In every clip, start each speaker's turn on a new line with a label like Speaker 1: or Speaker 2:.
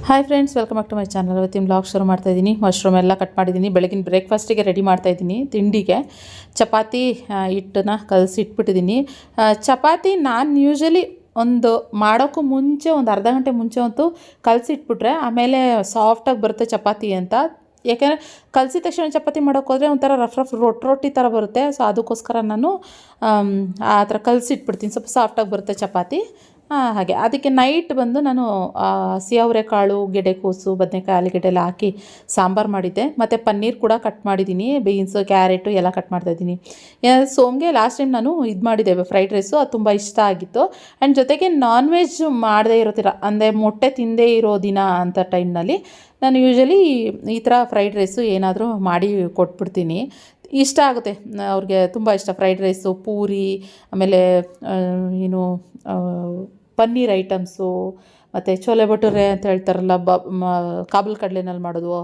Speaker 1: Hi friends, welcome back to my channel. ಇವತ್ತಿನ blog ಶುರು ಮಾಡ್ತಾ ಇದ್ದೀನಿ. ಮಶ್ರೂಮ್ ಎಲ್ಲ ಕಟ್ ಮಾಡಿದ್ದೀನಿ. ಬೆಳಗಿನ ಬ್ರೇಕ್ಫಾಸ್ಟಿಗೆ ರೆಡಿ ಮಾಡ್ತಾ ಇದ್ದೀನಿ. ತಿಂಡಿಗೆ ಚಪಾತಿ ಹಿಟ್ಟನ್ನ ಕಲಸಿ ಇಟ್ಬಿಟ್ಟಿದ್ದೀನಿ. ಚಪಾತಿ ನಾನು ಯೂಶಲಿ ಒಂದು ಮಾಡೋಕ್ಕೂ ಮುಂಚೆ ಒಂದು ಅರ್ಧ ಗಂಟೆ ಮುಂಚೆ ಅಂತೂ ಕಲಸಿ ಇಟ್ಬಿಟ್ರೆ ಆಮೇಲೆ ಸಾಫ್ಟಾಗಿ ಬರುತ್ತೆ ಚಪಾತಿ ಅಂತ. ಯಾಕೆಂದರೆ ಕಲಸಿದ ತಕ್ಷಣ ಚಪಾತಿ ಮಾಡೋಕ್ಕೋದ್ರೆ ಒಂಥರ ರಫ್ ರೊಟ್ಟಿ ಥರ ಬರುತ್ತೆ. ಸೊ ಅದಕ್ಕೋಸ್ಕರ ನಾನು ಆ ಥರ ಕಲಸಿ ಇಟ್ಬಿಡ್ತೀನಿ, ಸ್ವಲ್ಪ ಸಾಫ್ಟಾಗಿ ಬರುತ್ತೆ ಚಪಾತಿ. ಹಾಗೆ ಅದಕ್ಕೆ ನೈಟ್ ಬಂದು ನಾನು ಹಸಿ ಅವರೆಕಾಳು, ಗೆಡ್ಡೆಕೋಸು, ಬದನೆಕಾಯಿ, ಆಲೂಗೆಡ್ಡೆ ಎಲ್ಲ ಹಾಕಿ ಸಾಂಬಾರು ಮಾಡಿದ್ದೆ. ಮತ್ತು ಪನ್ನೀರ್ ಕೂಡ ಕಟ್ ಮಾಡಿದ್ದೀನಿ. ಬೀನ್ಸು, ಕ್ಯಾರೆಟು ಎಲ್ಲ ಕಟ್ ಮಾಡ್ತಾಯಿದ್ದೀನಿ. ಸೋಮ್ಗೆ ಲಾಸ್ಟ್ ಟೈಮ್ ನಾನು ಇದು ಮಾಡಿದ್ದೆ ಫ್ರೈಡ್ ರೈಸು, ಅದು ತುಂಬ ಇಷ್ಟ ಆಗಿತ್ತು. ಆ್ಯಂಡ್ ಜೊತೆಗೆ ನಾನ್ ವೆಜ್ ಮಾಡದೇ ಇರೋತಿರ, ಅಂದರೆ ಮೊಟ್ಟೆ ತಿಂದೇ ಇರೋ ದಿನ ಅಂತ ಟೈಮ್ನಲ್ಲಿ ನಾನು ಯೂಶಲಿ ಈ ಥರ ಫ್ರೈಡ್ ರೈಸು ಏನಾದರೂ ಮಾಡಿ ಕೊಟ್ಬಿಡ್ತೀನಿ. ಇಷ್ಟ ಆಗುತ್ತೆ ಅವ್ರಿಗೆ, ತುಂಬ ಇಷ್ಟ ಫ್ರೈಡ್ ರೈಸು, ಪೂರಿ, ಆಮೇಲೆ ಏನು ಪನ್ನೀರ್ ಐಟಮ್ಸು, ಮತ್ತು ಚೋಲೆ ಭಟೂರೆ ಅಂತ ಹೇಳ್ತಾರಲ್ಲ, ಕಾಬೂಲ್ ಕಡಲೆನಲ್ಲಿ ಮಾಡೋದು,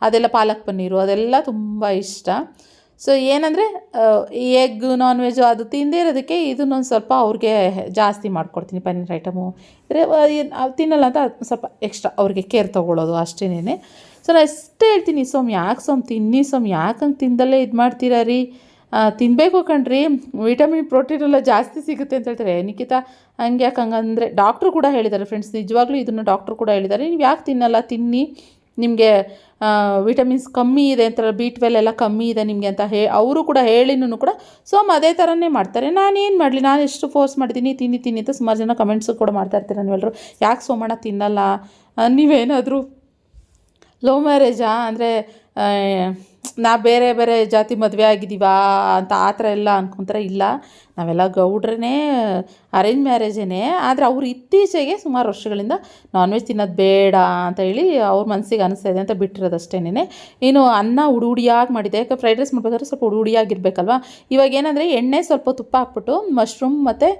Speaker 1: ಅದೆಲ್ಲ ಪಾಲಕ್ ಪನ್ನೀರು, ಅದೆಲ್ಲ ತುಂಬ ಇಷ್ಟ. ಸೊ ಏನಂದರೆ ಎಗ್, ನಾನ್ ವೆಜ್ಜು ಅದು ತಿಂದೇ ಇರೋದಕ್ಕೆ ಇದನ್ನೊಂದು ಸ್ವಲ್ಪ ಅವ್ರಿಗೆ ಜಾಸ್ತಿ ಮಾಡಿಕೊಡ್ತೀನಿ. ಪನ್ನೀರ್ ಐಟಮು ತಿನ್ನಲ್ಲ ಅಂತ ಸ್ವಲ್ಪ ಎಕ್ಸ್ಟ್ರಾ ಅವ್ರಿಗೆ ಕೇರ್ ತೊಗೊಳ್ಳೋದು ಅಷ್ಟೇನೆ. ಸೊ ನಾನು ಅಷ್ಟೇ ಹೇಳ್ತೀನಿ, ಯಾಕೆ ತಿನ್ನಿ ಯಾಕೆ ಹಂಗೆ ತಿಂದಲ್ಲೇ ಇದು ಮಾಡ್ತೀರಾ ರೀ, ತಿನ್ನಬೇಕು ಕಣ್ರಿ, ವಿಟಮಿನ್ ಪ್ರೋಟೀನ್ ಎಲ್ಲ ಜಾಸ್ತಿ ಸಿಗುತ್ತೆ ಅಂತ ಹೇಳ್ತಾರೆ. ನಿಖಿತಾ ಹಂಗೆ ಯಾಕೆ ಹಂಗಂದರೆ ಡಾಕ್ಟ್ರು ಕೂಡ ಹೇಳಿದ್ದಾರೆ ಫ್ರೆಂಡ್ಸ್, ನಿಜವಾಗ್ಲೂ ಇದನ್ನು ಡಾಕ್ಟ್ರು ಕೂಡ ಹೇಳಿದ್ದಾರೆ, ನೀವು ಯಾಕೆ ತಿನ್ನಲ್ಲ, ತಿನ್ನಿ, ನಿಮಗೆ ವಿಟಮಿನ್ಸ್ ಕಮ್ಮಿ ಇದೆ ಅಂತ, B12 ಎಲ್ಲ ಕಮ್ಮಿ ಇದೆ ನಿಮಗೆ ಅಂತ ಅವರು ಕೂಡ ಹೇಳಿನೂ ಕೂಡ ಅದೇ ಥರನೇ ಮಾಡ್ತಾರೆ. ನಾನೇನು ಮಾಡಲಿ, ನಾನು ಎಷ್ಟು ಫೋರ್ಸ್ ಮಾಡಿದ್ದೀನಿ ತಿನ್ನಿ ಅಂತ. ಸುಮಾರು ಜನ ಕಮೆಂಟ್ಸು ಕೂಡ ಮಾಡ್ತಾ ಇರ್ತೀರ ನೀವೆಲ್ಲರೂ, ಯಾಕೆ ಸೋಮಣ್ಣ ತಿನ್ನಲ್ಲ, ನೀವೇನಾದರೂ ಲವ್ ಮ್ಯಾರೇಜಾ, ಅಂದರೆ ನಾ ಬೇರೆ ಬೇರೆ ಜಾತಿ ಮದುವೆ ಆಗಿದ್ದೀವಾ ಅಂತ ಆ ಥರ ಎಲ್ಲ ಅನ್ಕೊತಾರೆ. ಇಲ್ಲ, ನಾವೆಲ್ಲ ಗೌಡ್ರೇ, ಅರೇಂಜ್ ಮ್ಯಾರೇಜೇ. ಆದರೆ ಅವರು ಇತ್ತೀಚೆಗೆ ಸುಮಾರು ವರ್ಷಗಳಿಂದ ನಾನ್ ವೆಜ್ ತಿನ್ನೋದು ಬೇಡ ಅಂತ ಹೇಳಿ ಅವ್ರ ಮನಸ್ಸಿಗೆ ಅನಿಸ್ತಾ ಇದೆ ಅಂತ ಬಿಟ್ಟಿರೋದು ಅಷ್ಟೇನೆ. ಇನ್ನು ಅನ್ನ ಹುಡಿಯಾಗಿ ಮಾಡಿದೆ, ಯಾಕೆ ಫ್ರೈಡ್ ರೈಸ್ ಮಾಡಬೇಕಾದ್ರೆ ಸ್ವಲ್ಪ ಹುಡಿಯಾಗಿರ್ಬೇಕಲ್ವ. ಇವಾಗ ಏನಂದರೆ ಎಣ್ಣೆ, ಸ್ವಲ್ಪ ತುಪ್ಪ ಹಾಕ್ಬಿಟ್ಟು ಮಶ್ರೂಮ್ ಮತ್ತು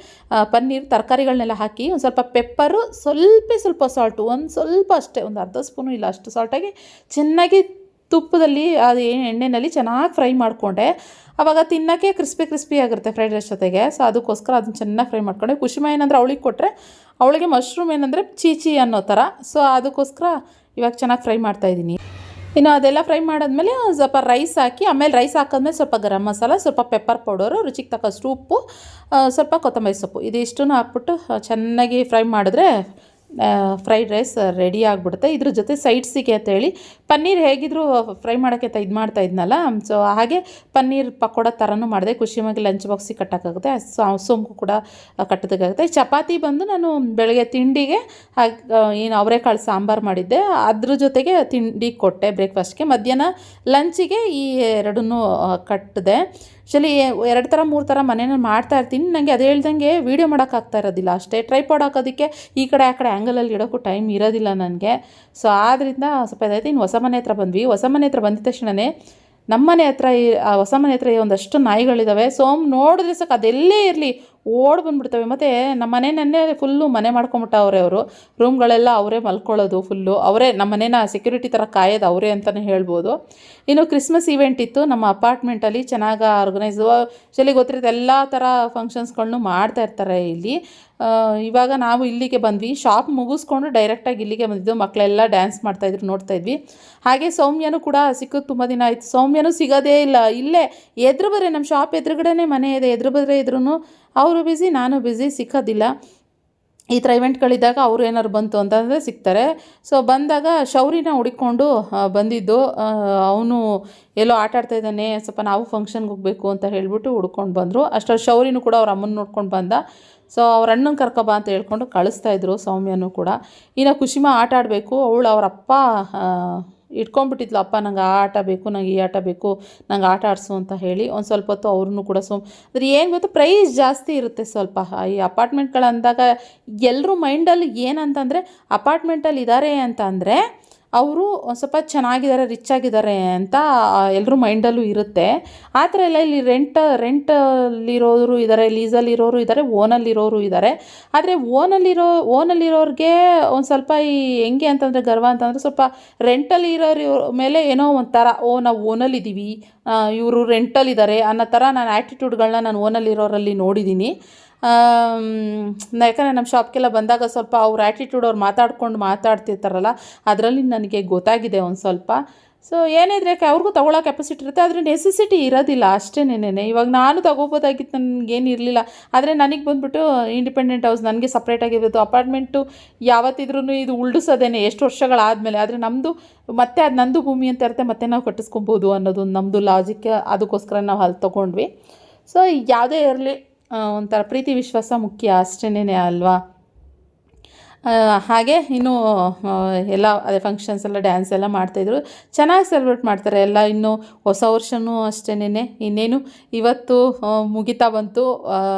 Speaker 1: ಪನ್ನೀರ್ ತರಕಾರಿಗಳನ್ನೆಲ್ಲ ಹಾಕಿ ಒಂದು ಸ್ವಲ್ಪ ಪೆಪ್ಪರು, ಸ್ವಲ್ಪ ಸಾಲ್ಟು, ಒಂದು ಸ್ವಲ್ಪ ಅಷ್ಟೇ, ಒಂದು ಅರ್ಧ ಸ್ಪೂನು ಇಲ್ಲ ಅಷ್ಟು ಸಾಲ್ಟಾಗಿ ಚೆನ್ನಾಗಿ ತುಪ್ಪದಲ್ಲಿ ಅದು ಎಣ್ಣೆಯಲ್ಲಿ ಚೆನ್ನಾಗಿ ಫ್ರೈ ಮಾಡಿಕೊಂಡೆ. ಆವಾಗ ತಿನ್ನೋಕ್ಕೆ ಕ್ರಿಸ್ಪಿ ಆಗಿರುತ್ತೆ ಫ್ರೈಡ್ ರೈಸ್ ಜೊತೆಗೆ. ಸೊ ಅದಕ್ಕೋಸ್ಕರ ಅದನ್ನು ಚೆನ್ನಾಗಿ ಫ್ರೈ ಮಾಡ್ಕೊಂಡೆ. ಕುಶಿಮಾ ಏನಂದರೆ ಅವಳಿಗೆ ಕೊಟ್ಟರೆ, ಅವಳಿಗೆ ಮಶ್ರೂಮ್ ಏನಂದರೆ ಚೀಚಿ ಅನ್ನೋ ಥರ. ಸೊ ಅದಕ್ಕೋಸ್ಕರ ಇವಾಗ ಚೆನ್ನಾಗಿ ಫ್ರೈ ಮಾಡ್ತಾಯಿದ್ದೀನಿ. ಇನ್ನು ಅದೆಲ್ಲ ಫ್ರೈ ಮಾಡಾದ್ಮೇಲೆ ಸ್ವಲ್ಪ ರೈಸ್ ಹಾಕಿ, ಆಮೇಲೆ ರೈಸ್ ಹಾಕಿದ್ಮೇಲೆ ಸ್ವಲ್ಪ ಗರಂ ಮಸಾಲ, ಸ್ವಲ್ಪ ಪೆಪ್ಪರ್ ಪೌಡರು, ರುಚಿಗೆ ತಕ್ಕಷ್ಟು ಉಪ್ಪು, ಸ್ವಲ್ಪ ಕೊತ್ತಂಬರಿ ಸೊಪ್ಪು, ಇದಿಷ್ಟನ್ನು ಹಾಕ್ಬಿಟ್ಟು ಚೆನ್ನಾಗಿ ಫ್ರೈ ಮಾಡಿದ್ರೆ ಫ್ರೈಡ್ ರೈಸ್ ರೆಡಿ ಆಗಿಬಿಡುತ್ತೆ. ಇದ್ರ ಜೊತೆ ಸೈಡ್ಸಿಗೆ ಅಂತೇಳಿ ಪನ್ನೀರ್ ಹೇಗಿದ್ದರೂ ಫ್ರೈ ಮಾಡೋಕ್ಕೆ ಅಂತ ಇದು ಮಾಡ್ತಾ ಇದ್ನಲ್ಲ, ಸೊ ಹಾಗೆ ಪನ್ನೀರ್ ಪಕೋಡ ಥರನೂ ಮಾಡಿದೆ. ಖುಷಿಯಾಗಿ ಲಂಚ್ ಬಾಕ್ಸಿಗೆ ಕಟ್ಟೋಕ್ಕಾಗುತ್ತೆ, ಸೋಮಗೂ ಕೂಡ ಕಟ್ಟೋದಕ್ಕಾಗುತ್ತೆ. ಚಪಾತಿ ಬಂದು ನಾನು ಬೆಳಗ್ಗೆ ತಿಂಡಿಗೆ ಏನು ಅವರೆಕಾಳು ಸಾಂಬಾರು ಮಾಡಿದ್ದೆ, ಅದ್ರ ಜೊತೆಗೆ ತಿಂಡಿ ಕೊಟ್ಟೆ ಬ್ರೇಕ್ಫಾಸ್ಟ್ಗೆ. ಮಧ್ಯಾಹ್ನ ಲಂಚಿಗೆ ಈ ಎರಡನ್ನೂ ಕಟ್ಟಿದೆ. ಆ್ಯಕ್ಚುಲಿ 2 ಥರ 3 ಥರ ಮನೇಲಿ ಮಾಡ್ತಾ ಇರ್ತೀನಿ. ನನಗೆ ಅದು ಹೇಳ್ದಂಗೆ ವೀಡಿಯೋ ಮಾಡೋಕ್ಕಾಗ್ತಾ ಇರೋದಿಲ್ಲ ಅಷ್ಟೇ. ಟ್ರೈಪಾಡ್ ಹಾಕೋದಕ್ಕೆ ಈ ಕಡೆ ಆ ಕಡೆ ಆ್ಯಂಗಲಲ್ಲಿ ಇಡೋಕ್ಕೂ ಟೈಮ್ ಇರೋದಿಲ್ಲ ನನಗೆ. ಸೊ ಆದ್ದರಿಂದ ಸ್ವಲ್ಪ ಇದಾಯ್ತು. ಇನ್ನು ಹೊಸ ಮನೆ ಹತ್ರ ಬಂದ್ವಿ. ಹೊಸ ಮನೆ ಹತ್ರ ಬಂದಿದ ತಕ್ಷಣವೇ ನಮ್ಮ ಮನೆ ಹತ್ರ, ಹೊಸ ಮನೆ ಹತ್ರ ಒಂದಷ್ಟು ನಾಯಿಗಳಿದ್ದಾವೆ. ನೋಡಿದ್ರೆ ಸಾಕು, ಅದೆಲ್ಲೇ ಇರಲಿ ಓಡಿ ಬಂದುಬಿಡ್ತವೆ. ಮತ್ತು ನಮ್ಮ ಮನೆಯನ್ನೇ ಫುಲ್ಲು ಮನೆ ಮಾಡ್ಕೊಂಬಿಟ್ಟವ್ರೆ ಅವರು. ರೂಮ್ಗಳೆಲ್ಲ ಅವರೇ ಮಲ್ಕೊಳ್ಳೋದು ಫುಲ್ಲು, ಅವರೇ ನಮ್ಮ ಮನೇನ ಸೆಕ್ಯೂರಿಟಿ ಥರ ಕಾಯೋದು ಅವರೇ ಅಂತಲೇ ಹೇಳ್ಬೋದು. ಇನ್ನು ಕ್ರಿಸ್ಮಸ್ ಈವೆಂಟ್ ಇತ್ತು ನಮ್ಮ ಅಪಾರ್ಟ್ಮೆಂಟಲ್ಲಿ, ಚೆನ್ನಾಗಿ ಆರ್ಗನೈಸು. ಆ್ಯಕ್ಚುಲಿ ಗೊತ್ತಿರುತ್ತೆ, ಎಲ್ಲ ಥರ ಫಂಕ್ಷನ್ಸ್ಗಳನ್ನೂ ಮಾಡ್ತಾ ಇರ್ತಾರೆ ಇಲ್ಲಿ. ಇವಾಗ ನಾವು ಇಲ್ಲಿಗೆ ಬಂದ್ವಿ, ಶಾಪ್ ಮುಗಿಸ್ಕೊಂಡು ಡೈರೆಕ್ಟಾಗಿ ಇಲ್ಲಿಗೆ ಬಂದಿದ್ದು. ಮಕ್ಕಳೆಲ್ಲ ಡ್ಯಾನ್ಸ್ ಮಾಡ್ತಾಯಿದ್ರು, ನೋಡ್ತಾಯಿದ್ವಿ. ಹಾಗೆ ಸೌಮ್ಯನೂ ಕೂಡ ಸಿಕ್ಕೋದು ತುಂಬ ದಿನ ಆಯಿತು. ಸೌಮ್ಯನೂ ಸಿಗೋದೇ ಇಲ್ಲ. ಇಲ್ಲೇ ಎದುರು ಬರ್ರೆ, ನಮ್ಮ ಶಾಪ್ ಎದುರುಗಡೆನೇ ಮನೆ ಇದೆ, ಎದುರು ಬರ್ರೆ ಇದ್ರೂ ಅವರು ಬ್ಯುಸಿ, ನಾನು ಬ್ಯುಸಿ, ಸಿಕ್ಕೋದಿಲ್ಲ. ಈ ಥರ ಇವೆಂಟ್ಗಳಿದ್ದಾಗ ಅವರು ಏನಾದ್ರು ಬಂತು ಅಂತಂದರೆ ಸಿಗ್ತಾರೆ. ಸೊ ಬಂದಾಗ ಶೌರಿನ ಹುಡುಕೊಂಡು ಬಂದಿದ್ದು, ಅವನು ಎಲ್ಲೋ ಆಟಾಡ್ತಾಯಿದ್ದಾನೆ, ಸ್ವಲ್ಪ ನಾವು ಫಂಕ್ಷನ್ಗೆ ಹೋಗಬೇಕು ಅಂತ ಹೇಳಿಬಿಟ್ಟು ಹುಡ್ಕೊಂಡು ಬಂದರು. ಅಷ್ಟರಲ್ಲಿ ಶೌರಿನೂ ಕೂಡ ಅವ್ರ ಅಮ್ಮನ ನೋಡ್ಕೊಂಡು ಬಂದ. ಸೊ ಅವ್ರ ಅಣ್ಣನ ಕರ್ಕೊಬ ಅಂತ ಹೇಳ್ಕೊಂಡು ಕಳಿಸ್ತಾಯಿದ್ರು ಸೌಮ್ಯನೂ ಕೂಡ. ಇನ್ನು ಕುಶಿಮಾ ಆಟ ಆಡಬೇಕು, ಅವಳು ಅವರ ಅಪ್ಪ ಇಟ್ಕೊಂಡ್ಬಿಟ್ಟಿದ್ಲು, ಅಪ್ಪ ನಂಗೆ ಆ ಆಟ ಬೇಕು, ನಂಗೆ ಈ ಆಟ ಬೇಕು, ನಂಗೆ ಆಟ ಆಡಿಸು ಅಂತ ಹೇಳಿ. ಒಂದು ಸ್ವಲ್ಪ ಹೊತ್ತು ಅವ್ರನ್ನೂ ಕೂಡ ಆದರೆ ಏನು ಗೊತ್ತು, ಪ್ರೈಸ್ ಜಾಸ್ತಿ ಇರುತ್ತೆ ಸ್ವಲ್ಪ ಈ ಅಪಾರ್ಟ್ಮೆಂಟ್ಗಳಂದಾಗ. ಎಲ್ಲರೂ ಮೈಂಡಲ್ಲಿ ಏನಂತಂದರೆ ಅಪಾರ್ಟ್ಮೆಂಟಲ್ಲಿ ಇದ್ದಾರೆ ಅಂತ ಅಂದರೆ ಅವರು ಒಂದು ಸ್ವಲ್ಪ ಚೆನ್ನಾಗಿದ್ದಾರೆ, ರಿಚ್ ಆಗಿದ್ದಾರೆ ಅಂತ ಎಲ್ಲರೂ ಮೈಂಡಲ್ಲೂ ಇರುತ್ತೆ. ಆ ಥರ ಎಲ್ಲ ಇಲ್ಲಿ ರೆಂಟಲ್ಲಿರೋರು ಇದ್ದಾರೆ, ಲೀಸಲ್ಲಿರೋರು ಇದ್ದಾರೆ, ಓನಲ್ಲಿರೋರು ಇದ್ದಾರೆ. ಆದರೆ ಓನಲ್ಲಿರೋರಿಗೆ ಒಂದು ಸ್ವಲ್ಪ ಈ ಹೆಂಗೆ ಅಂತಂದರೆ ಗರ್ವ ಅಂತಂದರೆ, ಸ್ವಲ್ಪ ರೆಂಟಲ್ಲಿ ಇರೋರ ಮೇಲೆ ಏನೋ ಒಂಥರ, ನಾವು ಓನಲ್ಲಿದ್ದೀವಿ, ಇವರು ರೆಂಟಲ್ಲಿದ್ದಾರೆ ಅನ್ನೋ ಥರ ನಾನು ಆ್ಯಟಿಟ್ಯೂಡ್ಗಳನ್ನ ನಾನು ಓನಲ್ಲಿರೋರಲ್ಲಿ ನೋಡಿದ್ದೀನಿ. ಯಾಕಂದರೆ ನಮ್ಮ ಶಾಪ್ಗೆಲ್ಲ ಬಂದಾಗ ಸ್ವಲ್ಪ ಅವ್ರ ಆ್ಯಟಿಟ್ಯೂಡ್ ಅವ್ರು ಮಾತಾಡ್ತಿರ್ತಾರಲ್ಲ, ಅದರಲ್ಲಿ ನನಗೆ ಗೊತ್ತಾಗಿದೆ ಒಂದು ಸ್ವಲ್ಪ. ಸೊ ಏನಿದ್ರೆ ಅವ್ರಿಗೂ ತೊಗೊಳ್ಳೋ ಕೆಪಾಸಿಟಿ ಇರುತ್ತೆ, ಆದರೆ ನೆಸೆಸಿಟಿ ಇರೋದಿಲ್ಲ ಅಷ್ಟೇನೇನೆ. ಇವಾಗ ನಾನು ತೊಗೋಬೋದಾಗಿತ್ತು, ನನಗೇನು ಇರಲಿಲ್ಲ. ಆದರೆ ನನಗೆ ಬಂದುಬಿಟ್ಟು ಇಂಡಿಪೆಂಡೆಂಟ್ ಹೌಸ್, ನನಗೆ ಸಪ್ರೇಟಾಗಿರೋದು. ಅಪಾರ್ಟ್ಮೆಂಟು ಯಾವತ್ತಿದ್ರೂ ಇದು ಉಳ್ಡಿಸೋದೇನೆ ಎಷ್ಟು ವರ್ಷಗಳಾದಮೇಲೆ. ಆದರೆ ನಮ್ಮದು ಮತ್ತೆ ಅದು ನಂದು ಭೂಮಿ ಅಂತ ಇರುತ್ತೆ, ಮತ್ತೆ ನಾವು ಕಟ್ಟಿಸ್ಕೊಬೋದು ಅನ್ನೋದು ನಮ್ಮದು ಲಾಜಿಕ್. ಅದಕ್ಕೋಸ್ಕರ ನಾವು ಅಲ್ಲಿ ತೊಗೊಂಡ್ವಿ. ಸೊ ಯಾವುದೇ ಇರಲಿ ಒಂಥರ ಪ್ರೀತಿ ವಿಶ್ವಾಸ ಮುಖ್ಯ ಅಷ್ಟೇನೇ ಅಲ್ವಾ. ಹಾಗೆ ಇನ್ನೂ ಎಲ್ಲ ಅದೇ ಫಂಕ್ಷನ್ಸ್ ಎಲ್ಲ ಡ್ಯಾನ್ಸ್ ಎಲ್ಲ ಮಾಡ್ತಾಯಿದ್ರು, ಚೆನ್ನಾಗಿ ಸೆಲೆಬ್ರೇಟ್ ಮಾಡ್ತಾರೆ ಎಲ್ಲ. ಇನ್ನು ಹೊಸ ವರ್ಷವೂ ಅಷ್ಟೇನೆ, ಇನ್ನೇನು ಇವತ್ತು ಮುಗಿತಾ ಬಂತು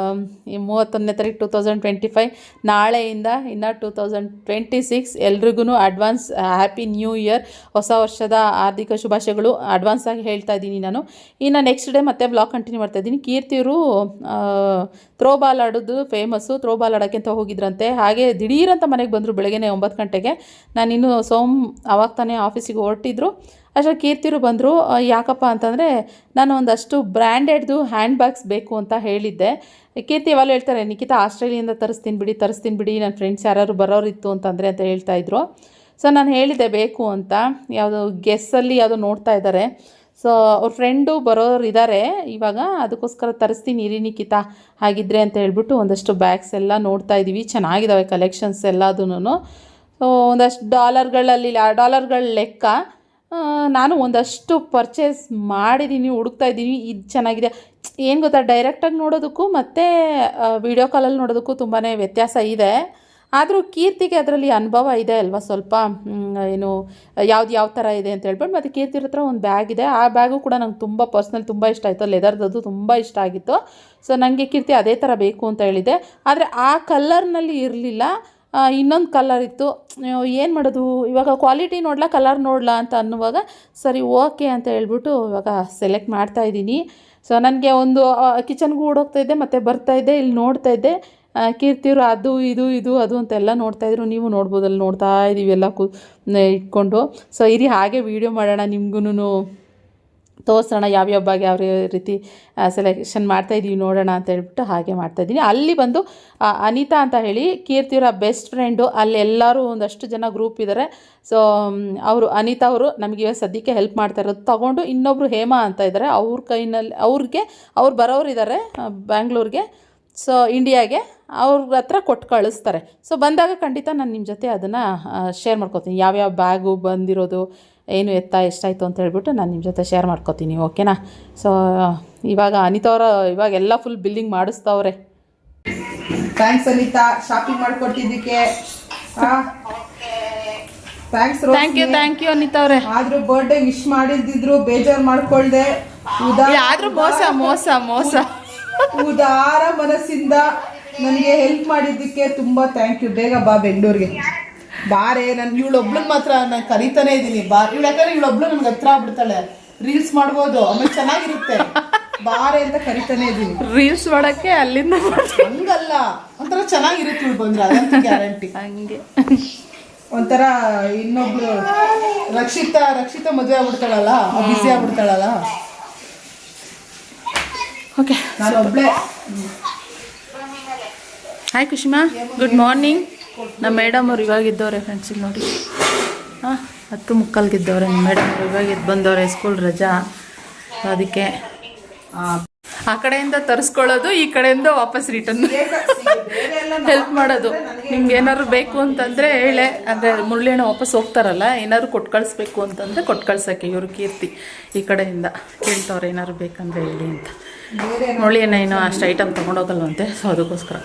Speaker 1: 31ನೇ ತಾರೀಕು 2025. ನಾಳೆಯಿಂದ ಇನ್ನು 2026 ಎಲ್ರಿಗೂ ಅಡ್ವಾನ್ಸ್ ಹ್ಯಾಪಿ ನ್ಯೂ ಇಯರ್, ಹೊಸ ವರ್ಷದ ಆರ್ಥಿಕ ಶುಭಾಶಯಗಳು ಅಡ್ವಾನ್ಸ್ ಆಗಿ ಹೇಳ್ತಾ ಇದ್ದೀನಿ ನಾನು. ಇನ್ನು ನೆಕ್ಸ್ಟ್ ಡೇ ಮತ್ತೆ ಬ್ಲಾಗ್ ಕಂಟಿನ್ಯೂ ಮಾಡ್ತಾಯಿದ್ದೀನಿ. ಕೀರ್ತಿಯವರು ಥ್ರೋಬಾಲ್ ಆಡೋದು ಫೇಮಸ್ಸು, ಥ್ರೋಬಾಲ್ ಆಡೋಕ್ಕೆ ಅಂತ ಹೋಗಿದ್ರಂತೆ. ಹಾಗೆ ದಿಢೀರಂತ ಮನೆಗೆ ಬಂದರು ಬೆಳಗ್ಗೆ 9 ಗಂಟೆಗೆ. ನಾನಿನ್ನು ಅವಾಗ ತಾನೇ ಆಫೀಸಿಗೆ ಹೊರಟಿದ್ರು. ಅಷ್ಟರಲ್ಲಿ ಕೀರ್ತಿರು ಬಂದರು. ಯಾಕಪ್ಪ ಅಂತಂದರೆ ನಾನು ಒಂದಷ್ಟು ಬ್ರ್ಯಾಂಡೆಡ್ದು ಹ್ಯಾಂಡ್ ಬ್ಯಾಗ್ಸ್ ಬೇಕು ಅಂತ ಹೇಳಿದ್ದೆ. ಕೀರ್ತಿ ಯಾವಾಗಲೂ ಹೇಳ್ತಾರೆ, ನಿಖಿತಾ ಆಸ್ಟ್ರೇಲಿಯಿಂದ ತರಿಸ್ತೀನಿ ಬಿಡಿ, ನನ್ನ ಫ್ರೆಂಡ್ಸ್ ಯಾರು ಬರೋರಿತ್ತು ಅಂತಂದರೆ ಅಂತ ಹೇಳ್ತಾಯಿದ್ರು. ಸೊ ನಾನು ಹೇಳಿದ್ದೆ ಬೇಕು ಅಂತ. ಯಾವುದೋ ಗೆಸ್ಸಲ್ಲಿ ಯಾವುದೋ ನೋಡ್ತಾ ಇದ್ದಾರೆ. ಸೊ ಅವ್ರ ಫ್ರೆಂಡು ಬರೋರು ಇದ್ದಾರೆ ಇವಾಗ, ಅದಕ್ಕೋಸ್ಕರ ತರಿಸ್ತೀನಿ ಇರಿ ನಿಖಿತಾ ಹಾಗಿದ್ರೆ ಅಂತ ಹೇಳ್ಬಿಟ್ಟು ಒಂದಷ್ಟು ಬ್ಯಾಗ್ಸ್ ಎಲ್ಲ ನೋಡ್ತಾ ಇದ್ದೀವಿ. ಚೆನ್ನಾಗಿದ್ದಾವೆ ಕಲೆಕ್ಷನ್ಸ್ ಎಲ್ಲದೂ. ಸೊ ಒಂದಷ್ಟು ಡಾಲರ್ಗಳ ಲೆಕ್ಕ ನಾನು ಒಂದಷ್ಟು ಪರ್ಚೇಸ್ ಮಾಡಿದ್ದೀನಿ, ಹುಡುಕ್ತಾ ಇದ್ದೀನಿ. ಇದು ಚೆನ್ನಾಗಿದೆ. ಏನು ಗೊತ್ತಾ, ಡೈರೆಕ್ಟಾಗಿ ನೋಡೋದಕ್ಕೂ ಮತ್ತು ವಿಡಿಯೋ ಕಾಲಲ್ಲಿ ನೋಡೋದಕ್ಕೂ ತುಂಬಾ ವ್ಯತ್ಯಾಸ ಇದೆ. ಆದರೂ ಕೀರ್ತಿಗೆ ಅದರಲ್ಲಿ ಅನುಭವ ಇದೆ ಅಲ್ವಾ ಸ್ವಲ್ಪ, ಏನು ಯಾವ ಥರ ಇದೆ ಅಂತ ಹೇಳ್ಬಿಟ್ಟು. ಮತ್ತು ಕೀರ್ತಿ ಹತ್ರ ಒಂದು ಬ್ಯಾಗ್ ಇದೆ, ಆ ಬ್ಯಾಗು ಕೂಡ ನಂಗೆ ತುಂಬ ಪರ್ಸ್ನಲ್ ತುಂಬ ಇಷ್ಟ ಆಯಿತು. ಲೆದರ್ದದು ತುಂಬ ಇಷ್ಟ ಆಗಿತ್ತು. ಸೊ ನನಗೆ ಕೀರ್ತಿ ಅದೇ ಥರ ಬೇಕು ಅಂತ ಹೇಳಿದೆ. ಆದರೆ ಆ ಕಲರ್ನಲ್ಲಿ ಇರಲಿಲ್ಲ, ಇನ್ನೊಂದು ಕಲರ್ ಇತ್ತು. ಏನು ಮಾಡೋದು ಇವಾಗ, ಕ್ವಾಲಿಟಿ ನೋಡಲ ಕಲರ್ ನೋಡಲ ಅಂತ ಅನ್ನುವಾಗ ಸರಿ ಓಕೆ ಅಂತ ಹೇಳ್ಬಿಟ್ಟು ಇವಾಗ ಸೆಲೆಕ್ಟ್ ಮಾಡ್ತಾಯಿದ್ದೀನಿ. ಸೊ ನನಗೆ ಒಂದು ಕಿಚನ್ಗೂ ಓಡೋಗ್ತಾಯಿದ್ದೆ ಮತ್ತು ಬರ್ತಾಯಿದ್ದೆ, ಇಲ್ಲಿ ನೋಡ್ತಾಯಿದ್ದೆ. ಕೀರ್ತಿಯವರು ಅದು ಇದು ಅದು ಅಂತೆಲ್ಲ ನೋಡ್ತಾಯಿದ್ರು. ನೀವು ನೋಡ್ಬೋದಲ್ಲಿ ನೋಡ್ತಾ ಇದ್ದೀವಿ ಎಲ್ಲ ಇಟ್ಕೊಂಡು. ಸೊ ಇರಿ ಹಾಗೆ ವೀಡಿಯೋ ಮಾಡೋಣ, ನಿಮ್ಗೂ ತೋರಿಸೋಣ ಯಾವ್ಯಾವ ಬಾಗಿ ಯಾವ ರೀತಿ ಸೆಲೆಕ್ಷನ್ ಮಾಡ್ತಾಯಿದ್ದೀವಿ ನೋಡೋಣ ಅಂತ ಹೇಳ್ಬಿಟ್ಟು ಹಾಗೆ ಮಾಡ್ತಾಯಿದ್ದೀನಿ. ಅಲ್ಲಿ ಬಂದು ಅನಿತಾ ಅಂತ ಹೇಳಿ ಕೀರ್ತಿಯವರ ಬೆಸ್ಟ್ ಫ್ರೆಂಡು, ಅಲ್ಲಿ ಎಲ್ಲರೂ ಒಂದಷ್ಟು ಜನ ಗ್ರೂಪ್ ಇದ್ದಾರೆ. ಸೊ ಅವರು ಅನಿತಾ ಅವರು ನಮಗೆ ಸದ್ಯಕ್ಕೆ ಹೆಲ್ಪ್ ಮಾಡ್ತಾ ಇರೋದು ತಗೊಂಡು, ಇನ್ನೊಬ್ಬರು ಹೇಮಾ ಅಂತ ಇದ್ದಾರೆ, ಅವ್ರ ಕೈನಲ್ಲಿ ಅವ್ರು ಬರೋರು ಇದ್ದಾರೆ ಬ್ಯಾಂಗ್ಳೂರಿಗೆ, ಸೊ ಇಂಡಿಯಾಗೆ ಅವ್ರ ಹತ್ರ ಕೊಟ್ಟು ಕಳಿಸ್ತಾರೆ. ಸೊ ಬಂದಾಗ ಖಂಡಿತ ನಾನು ನಿಮ್ಮ ಜೊತೆ ಅದನ್ನು ಶೇರ್ ಮಾಡ್ಕೊತೀನಿ, ಯಾವ್ಯಾವ ಬ್ಯಾಗು ಬಂದಿರೋದು, ಏನು ಎಷ್ಟಾಯಿತು ಅಂತ ಹೇಳ್ಬಿಟ್ಟು ನಾನು ನಿಮ್ಮ ಜೊತೆ ಶೇರ್ ಮಾಡ್ಕೊತೀನಿ, ಓಕೆನಾ. ಸೊ ಇವಾಗ ಅನಿತಾ ಇವಾಗ ಎಲ್ಲ ಫುಲ್ ಬಿಲ್ಲಿಂಗ್ ಮಾಡಿಸ್ತವ್ರೆ.
Speaker 2: ಥ್ಯಾಂಕ್ಸ್ ಅನಿತಾ, ಶಾಪಿಂಗ್ ಮಾಡಿಕೊಟ್ಟಿದ್ದಕ್ಕೆ.
Speaker 1: ಥ್ಯಾಂಕ್ ಯು ಅನಿತಾ ಅವರೇ.
Speaker 2: ಆದರೂ ಬರ್ಡೇ ವಿಶ್ ಮಾಡಿದ್ರು ಬೇಜಾರು ಮಾಡ್ಕೊಳ್ದೆ,
Speaker 1: ಆದರೂ ಮೋಸ
Speaker 2: ಉದಾರ ಮನಸ್ಸಿಂದ ನನಗೆ ಹೆಲ್ಪ್ ಮಾಡಿದ್ದಕ್ಕೆ ತುಂಬ ಥ್ಯಾಂಕ್ ಯು. ಬೇಗ ಬಾ ಬೆಂಗಳೂರಿಗೆ ಬಾರೆ. ನಾನು ಇವಳೊಬ್ಳನ್ನ ಮಾತ್ರ ನಾನು ಕರೀತಾನೆ ಇದ್ದೀನಿ, ಯಾಕಂದ್ರೆ ಇವಳೊಬ್ಳು ನನ್ಗೆ ಹತ್ರ ಆಗ್ಬಿಡ್ತಾಳೆ, ರೀಲ್ಸ್ ಮಾಡ್ಬೋದು, ಆಮೇಲೆ ಚೆನ್ನಾಗಿರುತ್ತೆ, ಬಾರೆ ಅಂತ ಕರೀತಾನೆ ಇದ್ದೀನಿ.
Speaker 1: ರೀಲ್ಸ್ ಮಾಡೋಕ್ಕೆ ಅಲ್ಲಿಂದ
Speaker 2: ಹಂಗಲ್ಲ, ಒಂಥರ ಚೆನ್ನಾಗಿರುತ್ತೆ ಇವಳು ಬಂದ್ರೆ, ಅದಂತೂ ಗ್ಯಾರಂಟಿ.
Speaker 1: ಹಂಗೆ
Speaker 2: ಒಂಥರ ಇನ್ನೊಬ್ಳು ರಕ್ಷಿತಾ ಮದುವೆ ಆಗ್ಬಿಡ್ತಾಳಲ್ಲ, ಬಿಸಿ ಆಗ್ಬಿಡ್ತಾಳಲ್ಲ.
Speaker 1: ಓಕೆ,
Speaker 2: ನಾನು ಒಬ್ಳೆ.
Speaker 1: Hi Kushma, good morning. ನಮ್ಮ ಮೇಡಮ್ ಅವ್ರು ಇವಾಗ ಇದ್ದವ್ರೆ ಫ್ರೆಂಡ್ಸ್, ಇಲ್ಲಿ ನೋಡಿ 10:45 ನಮ್ಮ ಮೇಡಮ್ ಅವ್ರು ಇವಾಗ ಎದ್ದು ಬಂದವ್ರೆ, ಸ್ಕೂಲ್ ರಜಾ. ಅದಕ್ಕೆ ಆ ಕಡೆಯಿಂದ ತರಿಸ್ಕೊಳ್ಳೋದು, ಈ ಕಡೆಯಿಂದ ವಾಪಸ್ ರಿಟರ್ನ್ ಹೆಲ್ಪ್ ಮಾಡೋದು. ನಿಮ್ಗೆ ಏನಾದ್ರು ಬೇಕು ಅಂತಂದರೆ ಹೇಳೆ, ಅಂದರೆ ಮುರಳಿಯಣ್ಣ ವಾಪಸ್ ಹೋಗ್ತಾರಲ್ಲ, ಏನಾದ್ರು ಕೊಟ್ಟು ಕಳಿಸ್ಬೇಕು ಅಂತಂದರೆ ಕೊಟ್ಟು ಕಳ್ಸೋಕ್ಕೆ ಇವರು ಕೀರ್ತಿ ಈ ಕಡೆಯಿಂದ ಕೇಳ್ತವ್ರೆ, ಏನಾದ್ರು ಬೇಕಂದರೆ ಹೇಳಿ ಅಂತ. ಮುರಳಿಯಣ್ಣ ಏನೋ ಅಷ್ಟು ಐಟಮ್ ತೊಗೊಂಡೋಗಲ್ವಂತೆ, ಸೊ ಅದಕ್ಕೋಸ್ಕರ.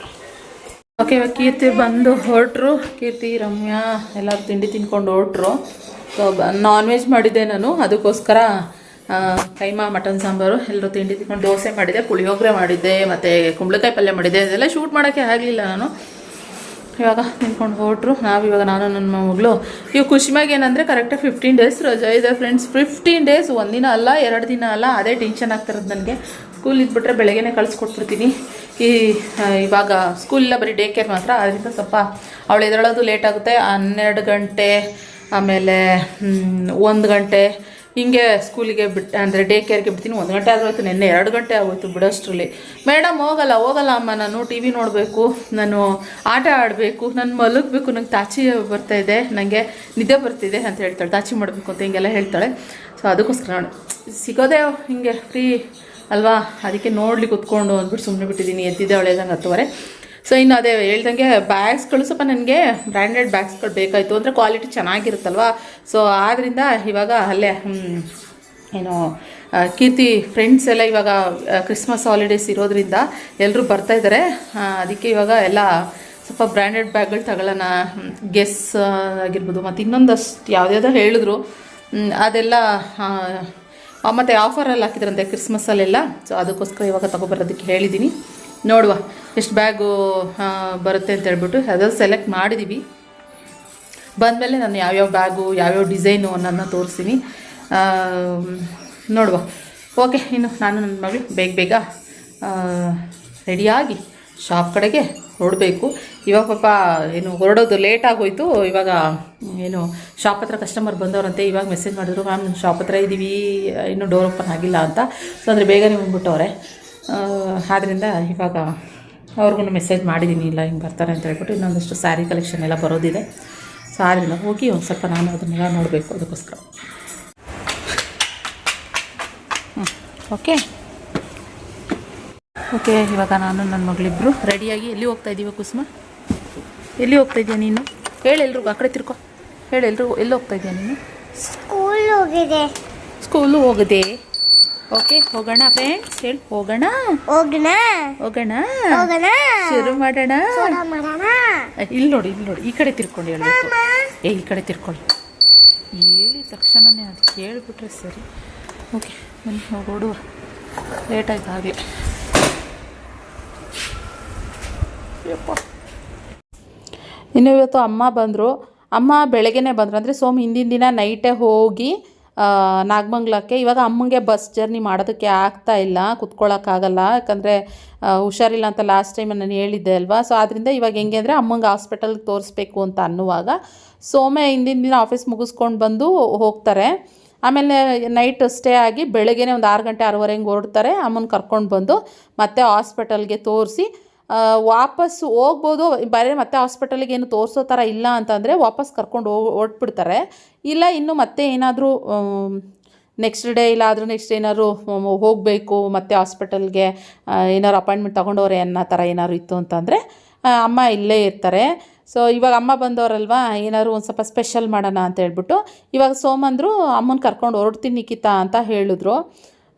Speaker 1: ಓಕೆ, ಇವಾಗ ಕೀರ್ತಿ ಬಂದು ಹೊರಟ್ರು. ಕೀರ್ತಿ, ರಮ್ಯಾ ಎಲ್ಲರೂ ತಿಂಡಿ ತಿನ್ಕೊಂಡು ಹೊರಟ್ರು. ಸೊ ನಾನ್ ವೆಜ್ ಮಾಡಿದ್ದೆ ನಾನು, ಅದಕ್ಕೋಸ್ಕರ ಕೈಮಾ ಮಟನ್ ಸಾಂಬಾರು ಎಲ್ಲರೂ ತಿಂಡಿ ತಿನ್ಕೊಂಡು, ದೋಸೆ ಮಾಡಿದ್ದೆ, ಪುಳಿಯೋಗರೆ ಮಾಡಿದ್ದೆ, ಮತ್ತು ಕುಂಬಳಕಾಯಿ ಪಲ್ಯ ಮಾಡಿದ್ದೆ. ಅದೆಲ್ಲ ಶೂಟ್ ಮಾಡೋಕ್ಕೆ ಆಗಲಿಲ್ಲ ನಾನು. ಇವಾಗ ನಿಂತ್ಕೊಂಡು ಹೊರಟ್ರು. ನಾವಿವಾಗ ನಾನು ನನ್ನ ಮಗಳು ಇವಾಗ ಖುಷಿಮಾಗಿ ಏನಂದರೆ ಕರೆಕ್ಟಾಗಿ 15 ಡೇಸ್ ರಜಾ ಇದೆ ಫ್ರೆಂಡ್ಸ್. 15 ಡೇಸ್, ಒಂದಿನ ಅಲ್ಲ 2 ದಿನ ಅಲ್ಲ, ಅದೇ ಟೆನ್ಷನ್ ಆಗ್ತಿರೋದು ನನಗೆ. ಸ್ಕೂಲ್ ಇದ್ಬಿಟ್ರೆ ಬೆಳಗ್ಗೆನೇ ಕಳಿಸ್ಕೊಟ್ಬಿಡ್ತೀನಿ. ಇವಾಗ ಸ್ಕೂಲಿಲ್ಲ, ಬರೀ ಡೇ ಕೇರ್ ಮಾತ್ರ. ಅದರಿಂದ ಸ್ವಲ್ಪ ಅವಳು ಎದ್ದೇಳೋದು ಲೇಟ್ ಆಗುತ್ತೆ. 12 ಗಂಟೆ, ಆಮೇಲೆ 1 ಗಂಟೆ ಹಿಂಗೆ ಸ್ಕೂಲಿಗೆ ಅಂದರೆ ಡೇ ಕೇರ್ಗೆ ಬಿಡ್ತೀನಿ. 1 ಗಂಟೆ ಆಗೋಯ್ತು, ನಿನ್ನೆ 2 ಗಂಟೆ ಆಗೋಯ್ತು ಬಿಡೋಷ್ಟರಲ್ಲಿ. ಮೇಡಮ್ ಹೋಗಲ್ಲ ಅಮ್ಮ, ನಾನು ಟಿ ವಿ ನೋಡಬೇಕು, ನಾನು ಆಟ ಆಡಬೇಕು, ನಾನು ಮಲಗಬೇಕು, ನಂಗೆ ತಾಚಿ ಬರ್ತಾಯಿದೆ, ನನಗೆ ನಿದ್ದೆ ಬರ್ತಿದೆ ಅಂತ ಹೇಳ್ತಾಳೆ. ತಾಚಿ ಮಾಡಬೇಕು ಅಂತ ಹಿಂಗೆಲ್ಲ ಹೇಳ್ತಾಳೆ. ಸೊ ಅದಕ್ಕೋಸ್ಕರ ನೋಡಿ ಸಿಗೋದೇ ಹಿಂಗೆ ಫ್ರೀ ಅಲ್ವಾ, ಅದಕ್ಕೆ ನೋಡ್ಲಿಕ್ಕೆ ಕೂತ್ಕೊಂಡು ಅಂದ್ಬಿಟ್ಟು ಸುಮ್ಮನೆ ಬಿಟ್ಟಿದ್ದೀನಿ. ಎದ್ದಿದ್ದೆ ಒಳ್ಳೆದಂಗೆ 10:30. ಸೊ ಇನ್ನು ಅದೇ ಹೇಳ್ದಂಗೆ ಬ್ಯಾಗ್ಸ್ಗಳು ಸ್ವಲ್ಪ ನನಗೆ ಬ್ರ್ಯಾಂಡೆಡ್ ಬ್ಯಾಗ್ಸ್ಗಳು ಬೇಕಾಯಿತು, ಅಂದರೆ ಕ್ವಾಲಿಟಿ ಚೆನ್ನಾಗಿರುತ್ತಲ್ವ. ಸೊ ಆದ್ದರಿಂದ ಇವಾಗ ಅಲ್ಲೇ ಏನು ಕೀರ್ತಿ ಫ್ರೆಂಡ್ಸ್ ಎಲ್ಲ ಇವಾಗ ಕ್ರಿಸ್ಮಸ್ ಹಾಲಿಡೇಸ್ ಇರೋದ್ರಿಂದ ಎಲ್ಲರೂ ಬರ್ತಾಯಿದ್ದಾರೆ. ಅದಕ್ಕೆ ಇವಾಗ ಎಲ್ಲ ಸ್ವಲ್ಪ ಬ್ರ್ಯಾಂಡೆಡ್ ಬ್ಯಾಗ್ಗಳು ತಗೊಳ್ಳೋಣ, ಗೆಸ್ ಆಗಿರ್ಬೋದು, ಮತ್ತು ಇನ್ನೊಂದಷ್ಟು ಯಾವುದ್ಯಾವುದೋ ಹೇಳಿದ್ರು ಅದೆಲ್ಲ ಮತ್ತು ಆಫರಲ್ಲಿ ಹಾಕಿದ್ರಂತೆ ಕ್ರಿಸ್ಮಸ್ಸಲ್ಲೆಲ್ಲ. ಸೊ ಅದಕ್ಕೋಸ್ಕರ ಇವಾಗ ತೊಗೊಬರೋದಕ್ಕೆ ಹೇಳಿದ್ದೀನಿ. ನೋಡುವ ಎಷ್ಟು ಬ್ಯಾಗು ಬರುತ್ತೆ ಅಂತ ಹೇಳ್ಬಿಟ್ಟು ಅದನ್ನು ಸೆಲೆಕ್ಟ್ ಮಾಡಿದ್ದೀವಿ. ಬಂದಮೇಲೆ ನಾನು ಯಾವ್ಯಾವ ಬ್ಯಾಗು ಯಾವ್ಯಾವ ಡಿಸೈನು ಅನ್ನೋದನ್ನ ತೋರಿಸ್ತೀನಿ. ನೋಡುವ. ಓಕೆ, ಇನ್ನು ನಾನು ನನ್ನ ಮಗಳು ಬೇಗ ರೆಡಿಯಾಗಿ ಶಾಪ್ ಕಡೆಗೆ ಹೊರಡಬೇಕು. ಇವಾಗ ಪಾಪ ಏನು ಹೊರಡೋದು ಲೇಟ್ ಆಗೋಯ್ತು. ಇವಾಗ ಏನು ಶಾಪ್ ಹತ್ರ ಕಸ್ಟಮರ್ ಬಂದವರಂತೆ. ಇವಾಗ ಮೆಸೇಜ್ ಮಾಡಿದ್ರು, ಮ್ಯಾಮ್ ನಮ್ಮ ಶಾಪ್ ಹತ್ರ ಇದ್ದೀವಿ, ಇನ್ನೂ ಡೋರ್ ಓಪನ್ ಆಗಿಲ್ಲ ಅಂತ. ಸೊ ಅಂದರೆ ಬೇಗನೆ ಬಂದ್ಬಿಟ್ಟವ್ರೆ. ಆದ್ದರಿಂದ ಇವಾಗ ಅವ್ರಿಗೂ ಮೆಸೇಜ್ ಮಾಡಿದ್ದೀನಿ, ಇಲ್ಲ ಹಿಂಗೆ ಬರ್ತಾರೆ ಅಂತ ಹೇಳ್ಬಿಟ್ಟು. ಇನ್ನೊಂದಷ್ಟು ಸ್ಯಾರಿ ಕಲೆಕ್ಷನ್ ಎಲ್ಲ ಬರೋದಿದೆ. ಸೊ ಆದ್ದರಿಂದ ಹೋಗಿ ಒಂದು ಸ್ವಲ್ಪ ನಾನು ಅದನ್ನೆಲ್ಲ ನೋಡಬೇಕು, ಅದಕ್ಕೋಸ್ಕರ. ಓಕೆ, ಇವಾಗ ನಾನು ನನ್ನ ಮಗಳಿಬ್ಬರು ರೆಡಿಯಾಗಿ ಎಲ್ಲಿ ಹೋಗ್ತಾ ಇದ್ದೀವಿ? ಕುಸುಮ, ಎಲ್ಲಿ ಹೋಗ್ತಾ ಇದೆಯಾ ನೀನು? ಹೇಳಿ ಎಲ್ರಿಗೂ, ಆ ಕಡೆ ತಿರ್ಕೊ, ಹೇಳಿ ಎಲ್ರಿಗೂ, ಎಲ್ಲಿ ಹೋಗ್ತಾ ಇದೆಯಾ ನೀನು? ಸ್ಕೂಲು ಹೋಗಿದೆ. ಓಕೆ, ಹೋಗೋಣ ಫ್ರೆಂಡ್ಸ್, ಹೇಳಿ ಹೋಗೋಣ. ಶುರು ಮಾಡೋಣ. ಇಲ್ಲಿ ನೋಡಿ, ಈ ಕಡೆ ತಿರ್ಕೊಂಡು ಹೇಳಬೇಕು. ಈ ಕಡೆ ತಿರ್ಕೊಳ್ಳಿ. ಹೇಳಿದ ತಕ್ಷಣನೇ ಅದು ಕೇಳಿಬಿಟ್ರೆ ಸರಿ. ಓಕೆ, ಬನ್ನಿ ಹೋಗೋಡುವ, ಲೇಟ್ ಆಯ್ತು ಆಗಲಿ. ಇನ್ನು ಇವತ್ತು ಅಮ್ಮ ಬಂದರು. ಅಮ್ಮ ಬೆಳಗ್ಗೆನೇ ಬಂದರು, ಅಂದರೆ ಹಿಂದಿನ ದಿನ ನೈಟೇ ಹೋಗಿ ನಾಗಮಂಗ್ಲಕ್ಕೆ. ಇವಾಗ ಅಮ್ಮಂಗೆ ಬಸ್ ಜರ್ನಿ ಮಾಡೋದಕ್ಕೆ ಆಗ್ತಾ ಇಲ್ಲ, ಕುತ್ಕೊಳ್ಳೋಕ್ಕಾಗಲ್ಲ, ಯಾಕಂದರೆ ಹುಷಾರಿಲ್ಲ ಅಂತ ಲಾಸ್ಟ್ ಟೈಮ್ ನಾನು ಹೇಳಿದ್ದೆ ಅಲ್ವಾ. ಸೊ ಆದ್ದರಿಂದ ಇವಾಗ ಹೆಂಗೆ ಅಂದರೆ ಅಮ್ಮಂಗೆ ಹಾಸ್ಪಿಟಲ್ಗೆ ತೋರಿಸ್ಬೇಕು ಅಂತ ಅನ್ನುವಾಗ ಸೋಮೆ ಹಿಂದಿನ ದಿನ ಆಫೀಸ್ ಮುಗಿಸ್ಕೊಂಡು ಬಂದು ಹೋಗ್ತಾರೆ. ಆಮೇಲೆ ನೈಟ್ ಸ್ಟೇ ಆಗಿ ಬೆಳಗ್ಗೆನೇ ಒಂದು 6 ಗಂಟೆ 6:30 ಹೊರಡ್ತಾರೆ. ಅಮ್ಮನ ಕರ್ಕೊಂಡು ಬಂದು ಮತ್ತೆ ಹಾಸ್ಪಿಟಲ್ಗೆ ತೋರಿಸಿ ವಾಪಸ್ಸು ಹೋಗ್ಬೋದು. ಬೇರೆ ಮತ್ತೆ ಹಾಸ್ಪಿಟಲಿಗೆ ಏನು ತೋರಿಸೋ ಥರ ಇಲ್ಲ ಅಂತಂದರೆ ವಾಪಸ್ ಕರ್ಕೊಂಡು ಹೊರಟ್ಬಿಡ್ತಾರೆ. ಇಲ್ಲ ಇನ್ನು ಮತ್ತೆ ಏನಾದರೂ ನೆಕ್ಸ್ಟ್ ಡೇ ಇಲ್ಲ ಆದರೂ ನೆಕ್ಸ್ಟ್ ಏನಾದ್ರು ಹೋಗಬೇಕು ಮತ್ತೆ ಹಾಸ್ಪಿಟಲ್ಗೆ ಏನಾದ್ರು ಅಪಾಯಿಂಟ್ಮೆಂಟ್ ತೊಗೊಂಡವ್ರೆ ಅನ್ನೋ ಥರ ಏನಾದ್ರು ಇತ್ತು ಅಂತಂದರೆ ಅಮ್ಮ ಇಲ್ಲೇ ಇರ್ತಾರೆ. ಸೊ ಇವಾಗ ಅಮ್ಮ ಬಂದವರಲ್ವ, ಏನಾದ್ರು ಒಂದು ಸ್ವಲ್ಪ ಸ್ಪೆಷಲ್ ಮಾಡೋಣ ಅಂತ ಹೇಳ್ಬಿಟ್ಟು ಇವಾಗ ಸೋಮಂದರು ಅಮ್ಮನ ಕರ್ಕೊಂಡು ಹೊರಡ್ತೀನಿ ನಿಖಿತಾ ಅಂತ ಹೇಳಿದ್ರು.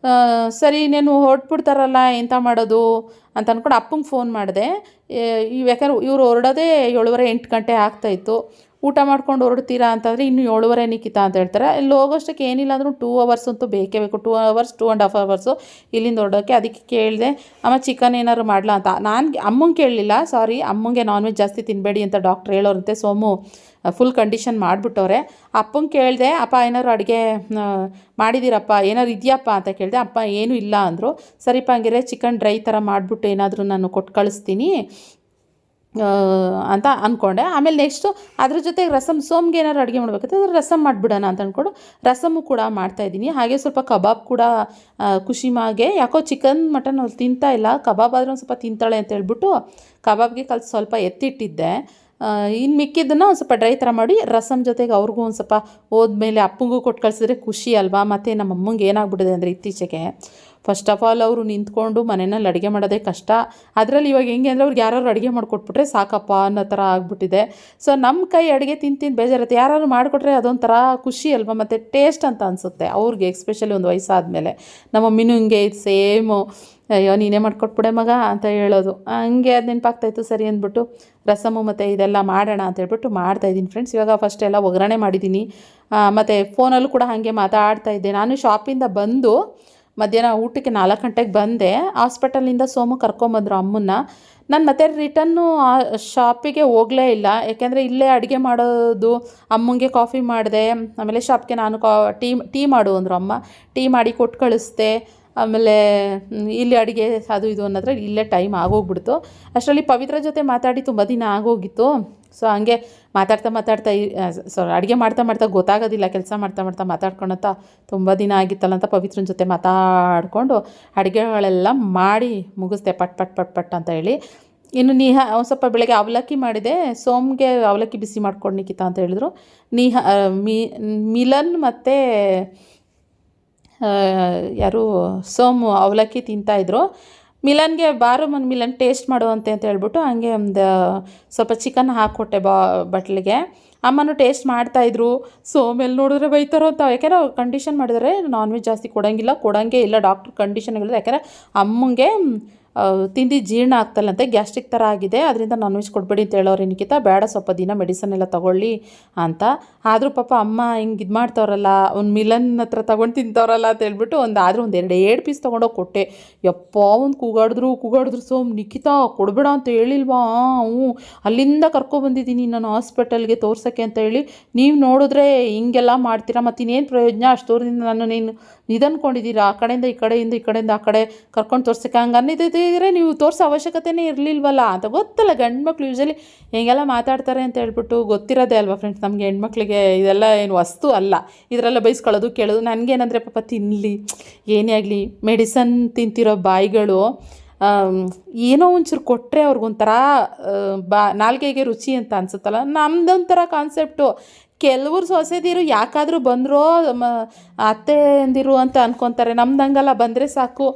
Speaker 1: ಸರಿ ಇನ್ನೇನು ಹೊರಟ್ಬಿಡ್ತಾರಲ್ಲ, ಎಂತ ಮಾಡೋದು ಅಂತ ಅಂದ್ಕೊಂಡು ಅಪ್ಪಂಗೆ ಫೋನ್ ಮಾಡಿದೆ. ಯಾಕಂದ್ರೆ ಇವರು ಹೊರಡೋದೇ 7:30 8 ಗಂಟೆ ಆಗ್ತಾಯಿತ್ತು. ಊಟ ಮಾಡ್ಕೊಂಡು ಹೊರಡ್ತೀರಾ ಅಂತಂದರೆ ಇನ್ನು 7:30 ನಿಖಿತಾ ಅಂತ ಹೇಳ್ತಾರೆ. ಇಲ್ಲಿ ಹೋಗೋಷ್ಟಕ್ಕೆ ಏನಿಲ್ಲ ಅಂದರೂ 2 ಅವರ್ಸ್ ಅಂತೂ ಬೇಕೇ ಬೇಕು, 2 ಅವರ್ಸ್ 2.5 ಅವರ್ಸು ಇಲ್ಲಿಂದ ಹೊರಡೋಕ್ಕೆ. ಅದಕ್ಕೆ ಕೇಳಿದೆ, ಅಮ್ಮ ಚಿಕನ್ ಏನಾದ್ರು ಮಾಡಲಾ ಅಂತ. ನಾನು ಅಮ್ಮಂಗೆ ಕೇಳಲಿಲ್ಲ, ಸಾರಿ, ಅಮ್ಮಂಗೆ ನಾನ್ ವೆಜ್ ಜಾಸ್ತಿ ತಿನ್ನಬೇಡಿ ಅಂತ ಡಾಕ್ಟ್ರ್ ಹೇಳೋರಂತೆ. ಸೋಮು ಫುಲ್ ಕಂಡೀಷನ್ ಮಾಡಿಬಿಟ್ಟವ್ರೆ. ಅಪ್ಪಂಗೆ ಕೇಳಿದೆ, ಅಪ್ಪ ಏನಾದ್ರು ಅಡುಗೆ ಮಾಡಿದ್ದೀರಪ್ಪ, ಏನಾದ್ರು ಇದೆಯಪ್ಪ ಅಂತ ಕೇಳಿದೆ. ಅಪ್ಪ ಏನೂ ಇಲ್ಲ ಅಂದರು. ಸರಿಪ್ಪ ಹಂಗಿರೆ ಚಿಕನ್ ಡ್ರೈ ಥರ ಮಾಡಿಬಿಟ್ಟು ಏನಾದರೂ ನಾನು ಕೊಟ್ಟು ಕಳಿಸ್ತೀನಿ ಅಂತ ಅಂದ್ಕೊಂಡೆ. ಆಮೇಲೆ ನೆಕ್ಸ್ಟು ಅದ್ರ ಜೊತೆಗೆ ರಸಮ್, ಸೋಮ್ಗೆ ಏನಾದ್ರು ಅಡುಗೆ ಮಾಡಬೇಕಂತ ರಸಮ್ ಮಾಡಿಬಿಡೋಣ ಅಂತ ಅಂದ್ಕೊಂಡು ರಸಮ್ಮು ಕೂಡ ಮಾಡ್ತಾಯಿದ್ದೀನಿ. ಹಾಗೆ ಸ್ವಲ್ಪ ಕಬಾಬ್ ಕೂಡ ಖುಷಿಮಾಗೆ ಯಾಕೋ ಚಿಕನ್ ಮಟನ್ ಅವ್ರು ತಿಂತಾ ಇಲ್ಲ, ಕಬಾಬ್ ಆದರೂ ಒಂದು ಸ್ವಲ್ಪ ತಿಂತಾಳೆ ಅಂತ ಹೇಳ್ಬಿಟ್ಟು ಕಬಾಬ್ಗೆ ಕಲಿತು ಸ್ವಲ್ಪ ಎತ್ತಿಟ್ಟಿದ್ದೆ. ಇನ್ನು ಮಿಕ್ಕಿದ್ದನ್ನು ಒಂದು ಸ್ವಲ್ಪ ಡ್ರೈ ಥರ ಮಾಡಿ ರಸಮ್ ಜೊತೆಗೆ ಅವ್ರಿಗೂ ಒಂದು ಸ್ವಲ್ಪ ಹೋದ್ಮೇಲೆ ಅಪ್ಪಂಗೂ ಕೊಟ್ಟು ಕಳಿಸಿದ್ರೆ ಖುಷಿ ಅಲ್ವಾ. ಮತ್ತು ನಮ್ಮ ಅಮ್ಮಂಗೆ ಏನಾಗ್ಬಿಟ್ಟಿದೆ ಅಂದರೆ ಇತ್ತೀಚೆಗೆ ಫಸ್ಟ್ ಆಫ್ ಆಲ್ ಅವರು ನಿಂತ್ಕೊಂಡು ಮನೆಯಲ್ಲಿ ಅಡುಗೆ ಮಾಡೋದೇ ಕಷ್ಟ. ಅದರಲ್ಲಿ ಇವಾಗ ಹೆಂಗೆ ಅಂದರೆ ಅವ್ರಿಗೆ ಯಾರು ಅಡುಗೆ ಮಾಡಿಕೊಟ್ಬಿಟ್ರೆ ಸಾಕಪ್ಪ ಅನ್ನೋ ಥರ ಆಗಿಬಿಟ್ಟಿದೆ. ಸೊ ನಮ್ಮ ಕೈ ಅಡುಗೆ ತಿಂದು ಬೇಜಾರುತ್ತೆ. ಯಾರು ಮಾಡಿಕೊಟ್ರೆ ಅದೊಂಥರ ಖುಷಿ ಅಲ್ವಾ, ಮತ್ತು ಟೇಸ್ಟ್ ಅಂತ ಅನಿಸುತ್ತೆ ಅವ್ರಿಗೆ, ಎಸ್ಪೆಷಲಿ ಒಂದು ವಯಸ್ಸಾದಮೇಲೆ. ನಮ್ಮ ಮಮ್ಮಿನೂ ಹಿಂಗೆ ಸೇಮು, ಅಯ್ಯೋ ನೀನೇ ಮಾಡಿಕೊಟ್ಬಿಡೆ ಮಗ ಅಂತ ಹೇಳೋದು. ಹಂಗೆ ಅದು ನೆನಪಾಗ್ತಾಯಿತ್ತು. ಸರಿ ಅಂದ್ಬಿಟ್ಟು ರಸಮು ಮತ್ತು ಇದೆಲ್ಲ ಮಾಡೋಣ ಅಂತ ಹೇಳ್ಬಿಟ್ಟು ಮಾಡ್ತಾಯಿದ್ದೀನಿ ಫ್ರೆಂಡ್ಸ್. ಇವಾಗ ಫಸ್ಟ್ ಎಲ್ಲ ಒಗ್ಗರಣೆ ಮಾಡಿದ್ದೀನಿ. ಮತ್ತು ಫೋನಲ್ಲೂ ಕೂಡ ಹಾಗೆ ಮಾತಾಡ್ತಾಯಿದ್ದೆ. ನಾನು ಶಾಪಿಂದ ಬಂದು ಮಧ್ಯಾಹ್ನ ಊಟಕ್ಕೆ 4 ಗಂಟೆಗೆ ಬಂದೆ. ಹಾಸ್ಪಿಟಲಿಂದ ಸೋಮು ಕರ್ಕೊಂಬಂದರು ಅಮ್ಮನ್ನ. ನಾನು ಮತ್ತೆ ರಿಟನ್ನು ಶಾಪಿಗೆ ಹೋಗಲೇ ಇಲ್ಲ, ಯಾಕೆಂದರೆ ಇಲ್ಲೇ ಅಡುಗೆ ಮಾಡೋದು. ಅಮ್ಮಂಗೆ ಕಾಫಿ ಮಾಡಿದೆ, ಆಮೇಲೆ ಶಾಪ್ಗೆ ನಾನು ಟೀ ಮಾಡು ಅಂದರು ಅಮ್ಮ. ಟೀ ಮಾಡಿ ಕೊಟ್ಟು ಕಳಿಸ್ದೆ. ಆಮೇಲೆ ಇಲ್ಲಿ ಅಡುಗೆ ಅದು ಇದು ಅನ್ನೋದ್ರೆ ಇಲ್ಲೇ ಟೈಮ್ ಆಗೋಗ್ಬಿಡ್ತು. ಅಷ್ಟರಲ್ಲಿ ಪವಿತ್ರ ಜೊತೆ ಮಾತಾಡಿ ತುಂಬ ದಿನ ಆಗೋಗಿತ್ತು. ಸೊ ಹಂಗೆ ಮಾತಾಡ್ತಾ ಅಡುಗೆ ಮಾಡ್ತಾ ಗೊತ್ತಾಗೋದಿಲ್ಲ, ಕೆಲಸ ಮಾಡ್ತಾ ಮಾತಾಡ್ಕೊಳತ್ತ ತುಂಬ ದಿನ ಆಗಿತ್ತಲ್ಲ ಅಂತ ಪವಿತ್ರನ ಜೊತೆ ಮಾತಾಡಿಕೊಂಡು ಅಡುಗೆಗಳೆಲ್ಲ ಮಾಡಿ ಮುಗಿಸ್ದೆ ಪಟ್ ಅಂತ ಹೇಳಿ. ಇನ್ನು ಒಂದು ಸ್ವಲ್ಪ ಬೆಳಗ್ಗೆ ಅವಲಕ್ಕಿ ಮಾಡಿದೆ. ಸೋಮ್ಗೆ ಅವಲಕ್ಕಿ ಬಿಸಿ ಮಾಡ್ಕೊಂಡು ನಿಖಿತಾ ಅಂತ ಹೇಳಿದ್ರು. ಮಿಲನ್ ಮತ್ತು ಯಾರು ಸೋಮು ಅವಲಕ್ಕಿ ತಿಂತಾಯಿದ್ರು. ಮಿಲನ್ಗೆ ಬಾರು ಮಿಲನ್ ಟೇಸ್ಟ್ ಮಾಡುವಂತೆ ಅಂತ ಹೇಳ್ಬಿಟ್ಟು ಹಂಗೆ ಒಂದು ಸ್ವಲ್ಪ ಚಿಕನ್ ಹಾಕ್ಕೊಟ್ಟೆ ಬಟ್ಲಿಗೆ. ಅಮ್ಮನೂ ಟೇಸ್ಟ್ ಮಾಡ್ತಾಯಿದ್ರು. ಸೋಮೆಲ್ಲಿ ನೋಡಿದ್ರೆ ಬೈತಾರೋ ಅಂತ, ಯಾಕೆಂದರೆ ಅವ್ರು ಕಂಡೀಷನ್ ಮಾಡಿದರೆ ನಾನ್ ವೆಜ್ ಜಾಸ್ತಿ ಕೊಡೋಂಗೇ ಇಲ್ಲ ಡಾಕ್ಟ್ರ್ ಕಂಡೀಷನ್ ಹೇಳಿದ್ರೆ. ಯಾಕೆಂದರೆ ಅಮ್ಮಂಗೆ ತಿಂದು ಜೀರ್ಣ ಆಗ್ತಲ್ಲಂತೆ, ಗ್ಯಾಸ್ಟ್ರಿಕ್ ಥರ ಆಗಿದೆ, ಅದರಿಂದ ನಾನ್ ವೆಜ್ ಕೊಡಬೇಡಿ ಅಂತ ಹೇಳೋರು ನಿಖಿತಾ. ಬೇಡ ಸ್ವಲ್ಪ ದಿನ ಮೆಡಿಸನ್ ಎಲ್ಲ ತೊಗೊಳ್ಳಿ ಅಂತ. ಆದರೂ ಪಾಪ ಅಮ್ಮ ಹಿಂಗೆ ಇದು ಮಾಡ್ತವ್ರಲ್ಲ, ಒಂದು ಮಿಲನ್ ಹತ್ರ ತೊಗೊಂಡು ತಿಂತವ್ರಲ್ಲ ಅಂತ ಹೇಳ್ಬಿಟ್ಟು ಒಂದು 2 ಪೀಸ್ ತೊಗೊಂಡೋಗಿ ಕೊಟ್ಟೆ. ಯಪ್ಪ ಒಂದು ಕೂಗಾಡಿದ್ರು ಸೋಮ್, ನಿಖಿತಾ ಕೊಡಬೇಡ ಅಂತ ಹೇಳಿಲ್ವಾ? ಹ್ಞೂ, ಅಲ್ಲಿಂದ ಕರ್ಕೊಬಂದಿದ್ದೀನಿ ನಾನು ಹಾಸ್ಪಿಟಲ್ಗೆ ತೋರ್ಸೋಕ್ಕೆ ಅಂತ ಹೇಳಿ. ನೀವು ನೋಡಿದ್ರೆ ಹಿಂಗೆಲ್ಲ ಮಾಡ್ತೀರಾ, ಮತ್ತಿನ್ನೇನು ಪ್ರಯೋಜನ? ಅಷ್ಟು ದೂರದಿಂದ ನಾನು ನಿಧನ್ಕೊಂಡಿದ್ದೀರಾ, ಆ ಕಡೆಯಿಂದ ಈ ಕಡೆಯಿಂದ ಆ ಕಡೆ ಕರ್ಕೊಂಡು ತೋರ್ಸೋಕ್ಕೆ. ಹಂಗೆ ಅನ್ನಿದ್ರೆ ನೀವು ತೋರಿಸೋ ಅವಶ್ಯಕತೆನೇ ಇರಲಿಲ್ವಲ್ಲ ಅಂತ. ಗೊತ್ತಲ್ಲ ಗಂಡ್ಮಕ್ಳು ಯೂಶಲಿ ಹಿಂಗೆಲ್ಲ ಮಾತಾಡ್ತಾರೆ ಅಂತ ಹೇಳ್ಬಿಟ್ಟು ಗೊತ್ತಿರೋದೇ ಅಲ್ವಾ ಫ್ರೆಂಡ್ಸ್ ನಮಗೆ ಹೆಣ್ಮಕ್ಳಿಗೆ. ಇದೆಲ್ಲ ಏನು ವಸ್ತು ಅಲ್ಲ, ಇದರೆಲ್ಲ ಬೈಸ್ಕೊಳ್ಳೋದು ಕೇಳೋದು. ನನಗೇನಂದರೆ ಪಾಪ ತಿನ್ನಲಿ ಏನೇ ಆಗಲಿ, ಮೆಡಿಸನ್ ತಿಂತಿರೋ ಬಾಯಿಗಳು ಏನೋ ಒಂಚೂರು ಕೊಟ್ಟರೆ ಅವ್ರಿಗೊಂಥರ ನಾಲ್ಗೆಗೆ ರುಚಿ ಅಂತ ಅನ್ಸುತ್ತಲ್ಲ. ನಮ್ದೊಂಥರ ಕಾನ್ಸೆಪ್ಟು. ಕೆಲವ್ರು ಸೊಸೆದಿರು ಯಾಕಾದರೂ ಬಂದರೋ ಅತ್ತೆ ಅಂದಿರು ಅಂತ ಅನ್ಕೊತಾರೆ. ನಮ್ದಂಗಲ್ಲ, ಬಂದರೆ ಸಾಕು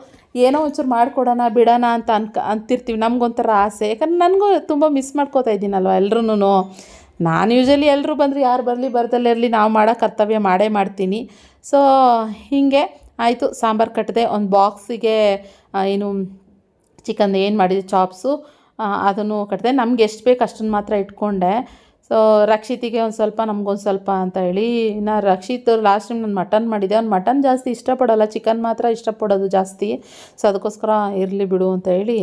Speaker 1: ಏನೋ ಒಂಚೂರು ಮಾಡಿಕೊಡೋಣ ಬಿಡೋಣ ಅಂತ ಅಂತಿರ್ತೀವಿ. ನಮಗೊಂಥರ ಆಸೆ. ಯಾಕಂದ್ರೆ ನನಗೂ ತುಂಬ ಮಿಸ್ ಮಾಡ್ಕೋತಾ ಇದ್ದೀನಲ್ವ ಎಲ್ರೂ. ನಾನು ಯೂಶಲಿ ಎಲ್ಲರೂ ಬಂದರೆ ಯಾರು ಬರಲಿ ಬರ್ದಲ್ಲೇ ಇರಲಿ, ನಾವು ಮಾಡೋ ಕರ್ತವ್ಯ ಮಾಡ್ತೀನಿ. ಸೊ ಹೀಗೆ ಆಯಿತು. ಸಾಂಬಾರು ಕಟ್ಟಿದೆ. ಒಂದು ಬಾಕ್ಸಿಗೆ ಏನು ಚಿಕನ್ ಏನು ಮಾಡಿದೆ ಚಾಪ್ಸು ಅದನ್ನು ಕಟ್ಟಿದೆ. ನಮ್ಗೆ ಎಷ್ಟು ಬೇಕು ಅಷ್ಟನ್ನು ಮಾತ್ರ ಇಟ್ಕೊಂಡೆ. ಸೊ ರಕ್ಷಿತಿಗೆ ಒಂದು ಸ್ವಲ್ಪ ನಮಗೊಂದು ಸ್ವಲ್ಪ ಅಂತ ಹೇಳಿ. ಇನ್ನು ರಕ್ಷಿತ್ ಲಾಸ್ಟ್ ಟೈಮ್ ನಾನು ಮಟನ್ ಮಾಡಿದ್ದೆ. ಅವ್ನು ಮಟನ್ ಜಾಸ್ತಿ ಇಷ್ಟಪಡೋಲ್ಲ, ಚಿಕನ್ ಮಾತ್ರ ಇಷ್ಟಪಡೋದು ಜಾಸ್ತಿ. ಸೊ ಅದಕ್ಕೋಸ್ಕರ ಇರಲಿ ಬಿಡು ಅಂತ ಹೇಳಿ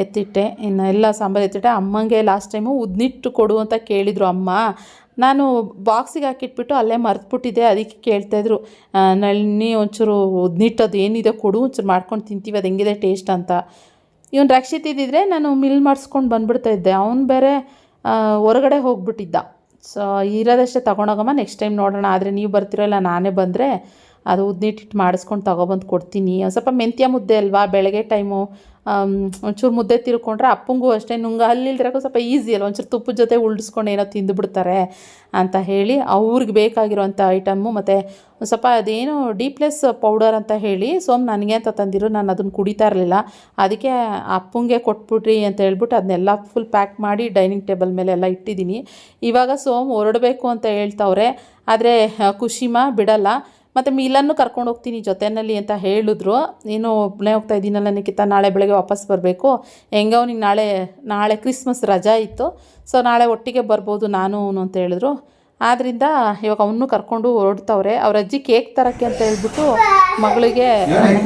Speaker 1: ಎತ್ತಿಟ್ಟೆ. ಇನ್ನು ಎಲ್ಲ ಸಾಂಬಾರು ಎತ್ತಿಟ್ಟೆ. ಅಮ್ಮಂಗೆ ಲಾಸ್ಟ್ ಟೈಮು ಉದ್ನಿಟ್ಟು ಕೊಡು ಅಂತ ಕೇಳಿದರು ಅಮ್ಮ. ನಾನು ಬಾಕ್ಸಿಗೆ ಹಾಕಿಟ್ಬಿಟ್ಟು ಅಲ್ಲೇ ಮರೆತುಬಿಟ್ಟಿದ್ದೆ. ಅದಕ್ಕೆ ಕೇಳ್ತಾಯಿದ್ರು, ನಳಿನಿ ಒಂಚೂರು ಉದ್ನಿಟ್ಟದು ಏನಿದೆ ಕೊಡು, ಒಂಚೂರು ಮಾಡ್ಕೊಂಡು ತಿಂತೀವಿ, ಅದು ಹೆಂಗಿದೆ ಟೇಸ್ಟ್ ಅಂತ. ಇವನು ರಕ್ಷಿತ್ ಇದ್ದಿದ್ರೆ ನಾನು ಮಿಲ್ ಮಾಡಿಸ್ಕೊಂಡು ಬಂದುಬಿಡ್ತಾಯಿದ್ದೆ. ಅವ್ನು ಬೇರೆ ಹೊರಗಡೆ ಹೋಗ್ಬಿಟ್ಟಿದ್ದ. ಸೊ ಇರೋದಷ್ಟೇ ತೊಗೊಂಡೋಗಮ್ಮ, ನೆಕ್ಸ್ಟ್ ಟೈಮ್ ನೋಡೋಣ. ಆದರೆ ನೀವು ಬರ್ತಿರೋ ಇಲ್ಲ ನಾನೇ ಬಂದರೆ ಅದು ಉದ್ನಿಟ್ಟಿಟ್ಟು ಮಾಡಿಸ್ಕೊಂಡು ತೊಗೊಬಂದು ಕೊಡ್ತೀನಿ. ಸ್ವಲ್ಪ ಮೆಂತ್ಯ ಮುದ್ದೆ ಅಲ್ವಾ, ಬೆಳಗ್ಗೆ ಟೈಮು ಒಂಚೂರು ಮುದ್ದೆ ತಿರ್ಕೊಂಡ್ರೆ ಅಪ್ಪಂಗೂ ಅಷ್ಟೇ ಅಲ್ಲಿಲ್ದಿರೋಕ್ಕೂ ಸ್ವಲ್ಪ ಈಸಿ ಅಲ್ವ, ಒಂಚೂರು ತುಪ್ಪದ ಜೊತೆ ಉಳ್ಳಿಸ್ಕೊಂಡು ಏನೋ ತಿಂದುಬಿಡ್ತಾರೆ ಅಂತ ಹೇಳಿ ಅವ್ರಿಗೆ ಬೇಕಾಗಿರೋವಂಥ ಐಟಮ್ಮು. ಮತ್ತು ಒಂದು ಸ್ವಲ್ಪ ಅದೇನು D+ ಪೌಡರ್ ಅಂತ ಹೇಳಿ ಸೋಮ್ ನನಗೆ ಅಂತ ತಂದಿರು. ನಾನು ಅದನ್ನು ಕುಡಿತಾ ಇರಲಿಲ್ಲ, ಅದಕ್ಕೆ ಅಪ್ಪಂಗೆ ಕೊಟ್ಬಿಟ್ರಿ ಅಂತ ಹೇಳ್ಬಿಟ್ಟು ಅದನ್ನೆಲ್ಲ ಫುಲ್ ಪ್ಯಾಕ್ ಮಾಡಿ ಡೈನಿಂಗ್ ಟೇಬಲ್ ಮೇಲೆ ಎಲ್ಲ ಇಟ್ಟಿದ್ದೀನಿ. ಇವಾಗ ಸೋಮ್ ಹೊರಡಬೇಕು ಅಂತ ಹೇಳ್ತವ್ರೆ, ಆದರೆ ಖುಷಿಮಾ ಬಿಡಲ್ಲ. ಮತ್ತು ಮಿಲನ್ನು ಕರ್ಕೊಂಡು ಹೋಗ್ತೀನಿ ಜೊತೆಯಲ್ಲಿ ಅಂತ ಹೇಳಿದ್ರು. ನೀನು ಒಬ್ಬನೇ ಹೋಗ್ತಾ ಇದ್ದೀನಲ್ಲ ನಿಖಿತಾ, ನಾಳೆ ಬೆಳಗ್ಗೆ ವಾಪಸ್ ಬರಬೇಕು. ಹೆಂಗೆ ಅವ್ನಿಗೆ ನಾಳೆ ಕ್ರಿಸ್ಮಸ್ ರಜಾ ಇತ್ತು. ಸೊ ನಾಳೆ ಒಟ್ಟಿಗೆ ಬರ್ಬೋದು ನಾನು ಅಂತ ಹೇಳಿದ್ರು. ಆದ್ದರಿಂದ ಇವಾಗ ಅವನು ಕರ್ಕೊಂಡು ಹೊರಡ್ತವ್ರೆ. ಅವ್ರ ಅಜ್ಜಿ ಕೇಕ್ ತರೋಕ್ಕೆ ಅಂತ ಹೇಳ್ಬಿಟ್ಟು ಮಗಳಿಗೆ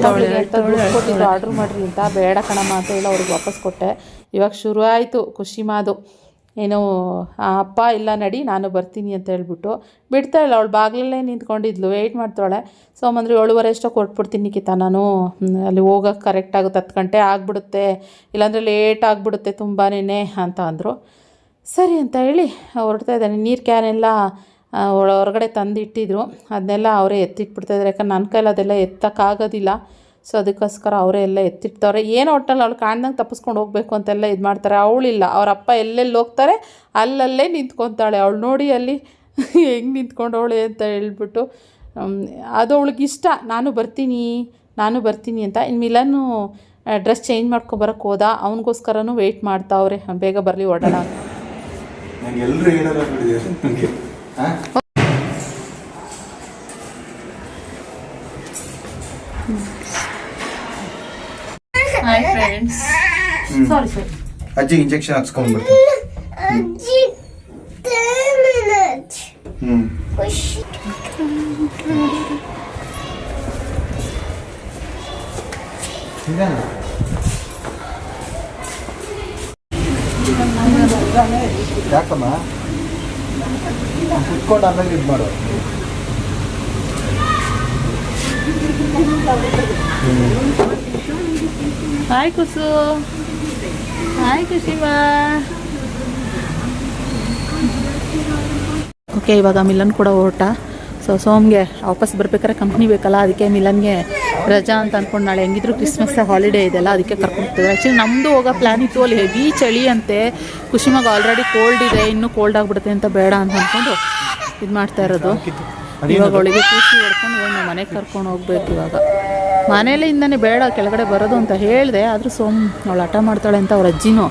Speaker 1: ಕೊಟ್ಟಿದ್ರು, ಆರ್ಡ್ರ್ ಮಾಡಿರಿ ಅಂತ. ಬೇಡ ಕಣಮ್ಮ ಅಂತ ಹೇಳಿ ಅವ್ರಿಗೆ ವಾಪಸ್ ಕೊಟ್ಟೆ. ಇವಾಗ ಶುರು ಆಯಿತು ಖುಷಿ ಮಾದು. ಏನು ಅಪ್ಪ ಇಲ್ಲ ನಡಿ ನಾನು ಬರ್ತೀನಿ ಅಂತ ಹೇಳ್ಬಿಟ್ಟು ಬಿಡ್ತಾಯಿಲ್ಲ. ಅವಳು ಬಾಗಿಲಲ್ಲೇ ನಿಂತ್ಕೊಂಡಿದ್ಲು, ವೆಯ್ಟ್ ಮಾಡ್ತಾಳೆ. ಸೊ ಅಂದರೆ 7:30 ಅಷ್ಟೋ ಕೊಟ್ಬಿಡ್ತೀನಿ ನಿಖಿತಾ, ನಾನು ಅಲ್ಲಿ ಹೋಗೋಕ್ಕೆ ಕರೆಕ್ಟ್ ಆಗುತ್ತೆ, 10 ಗಂಟೆ ಆಗಿಬಿಡುತ್ತೆ, ಇಲ್ಲಾಂದರೆ ಲೇಟ್ ಆಗಿಬಿಡುತ್ತೆ ತುಂಬಾ ಅಂತ ಅಂದರು. ಸರಿ ಅಂತ ಹೇಳಿ ಹೊರಡ್ತಾ ಇದ್ದಾನೆ. ನೀರು ಕ್ಯಾನ್ ಎಲ್ಲ ಹೊರಗಡೆ ತಂದಿಟ್ಟಿದ್ರು, ಅದನ್ನೆಲ್ಲ ಅವರೇ ಎತ್ತಿಟ್ಬಿಡ್ತಾಯಿದ್ರು. ಯಾಕಂದ್ರೆ ನನ್ನ ಕೈಲಿ ಅದೆಲ್ಲ ಎತ್ತಕ್ಕಾಗೋದಿಲ್ಲ. ಸೊ ಅದಕ್ಕೋಸ್ಕರ ಅವರೇ ಎಲ್ಲ ಎತ್ತಿಡ್ತವ್ರೆ. ಏನು ಒಟ್ಟಲ್ಲಿ ಅವಳು ಕಾಣ್ದಂಗೆ ತಪ್ಪಿಸ್ಕೊಂಡು ಹೋಗಬೇಕು ಅಂತೆಲ್ಲ ಇದು ಮಾಡ್ತಾರೆ. ಅವಳಿಲ್ಲ, ಅವರಪ್ಪ ಎಲ್ಲೆಲ್ಲಿ ಹೋಗ್ತಾರೆ ಅಲ್ಲಲ್ಲೇ ನಿಂತ್ಕೊತಾಳೆ. ಅವಳು ನೋಡಿ ಅಲ್ಲಿ ಹೆಂಗೆ ನಿಂತ್ಕೊಂಡವಳೆ ಅಂತ ಹೇಳ್ಬಿಟ್ಟು ಅದು ಅವಳಿಗೆ ಇಷ್ಟ. ನಾನು ಬರ್ತೀನಿ ಅಂತ. ಇನ್ನು ಮಿಲನ್ನು ಡ್ರೆಸ್ ಚೇಂಜ್ ಮಾಡ್ಕೊಬರಕ್ಕೆ ಹೋದ. ಅವನಿಗೋಸ್ಕರನೂ ವೆಯ್ಟ್ ಮಾಡ್ತಾವ್ರೆ, ಬೇಗ ಬರಲಿ ಹೊರಡೋಣ. Hi friends. ಸಾರಿ
Speaker 3: ಅಜ್ಜಿ ಇಂಜೆಕ್ಷನ್ ಹಾಕ್ಸ್ಕೊಂಡ್ಬಿಡ್ತೀನಿ. ಯಾಕಮ್ಮ ಕುತ್ಕೊಂಡು ಆಮೇಲೆ ಇದು ಮಾಡು.
Speaker 1: Hi Kusu, hi Kushima. Okay, ಇವಾಗ ಮಿಲನ್ ಕೂಡ ಹೊರಟ. ಸೊ ಸೋಮ್ಗೆ ವಾಪಸ್ ಬರ್ಬೇಕಾದ್ರೆ ಕಂಪ್ನಿ ಬೇಕಲ್ಲ, ಅದಕ್ಕೆ ಮಿಲನ್ಗೆ ರಜಾ ಅಂತ ಅಂದ್ಕೊಂಡು ನಾಳೆ ಹೆಂಗಿದ್ರು ಕ್ರಿಸ್ಮಸ್ ಹಾಲಿಡೇ ಇದೆಲ್ಲ, ಅದಕ್ಕೆ ಕರ್ಕೊಂಡು ಹೋಗ್ತಿದ್ದಾರೆ. ಆ್ಯಕ್ಚುಲಿ ನಮ್ಮದು ಹೋಗೋ ಪ್ಲ್ಯಾನ್ ಇತ್ತು, ಅಲ್ಲಿ ಹೆವಿ ಚಳಿ ಅಂತೆ. ಕುಶಿಮಾಗ ಆಲ್ರೆಡಿ ಕೋಲ್ಡ್ ಇದೆ, ಇನ್ನೂ ಕೋಲ್ಡ್ ಆಗಿಬಿಡುತ್ತೆ ಅಂತ ಬೇಡ ಅಂತ ಅಂದ್ಕೊಂಡು ಇದು ಮಾಡ್ತಾ ಇರೋದು. ಇವಾಗ ಅವಳಿಗೆ ಖುಷಿ ಹೊಡ್ಕೊಂಡು ಇವಾಗ ನಾವು ಮನೆಗೆ ಕರ್ಕೊಂಡು ಹೋಗ್ಬೇಕು. ಇವಾಗ ಮನೇಲಿ ಇಂದನೇ ಬೇಡ ಕೆಳಗಡೆ ಬರೋದು ಅಂತ ಹೇಳಿದೆ, ಆದರೂ ಸೋಮ್ ಅವಳು ಹಠ ಮಾಡ್ತಾಳೆ ಅಂತ ಅವ್ರ ಅಜ್ಜಿನೂ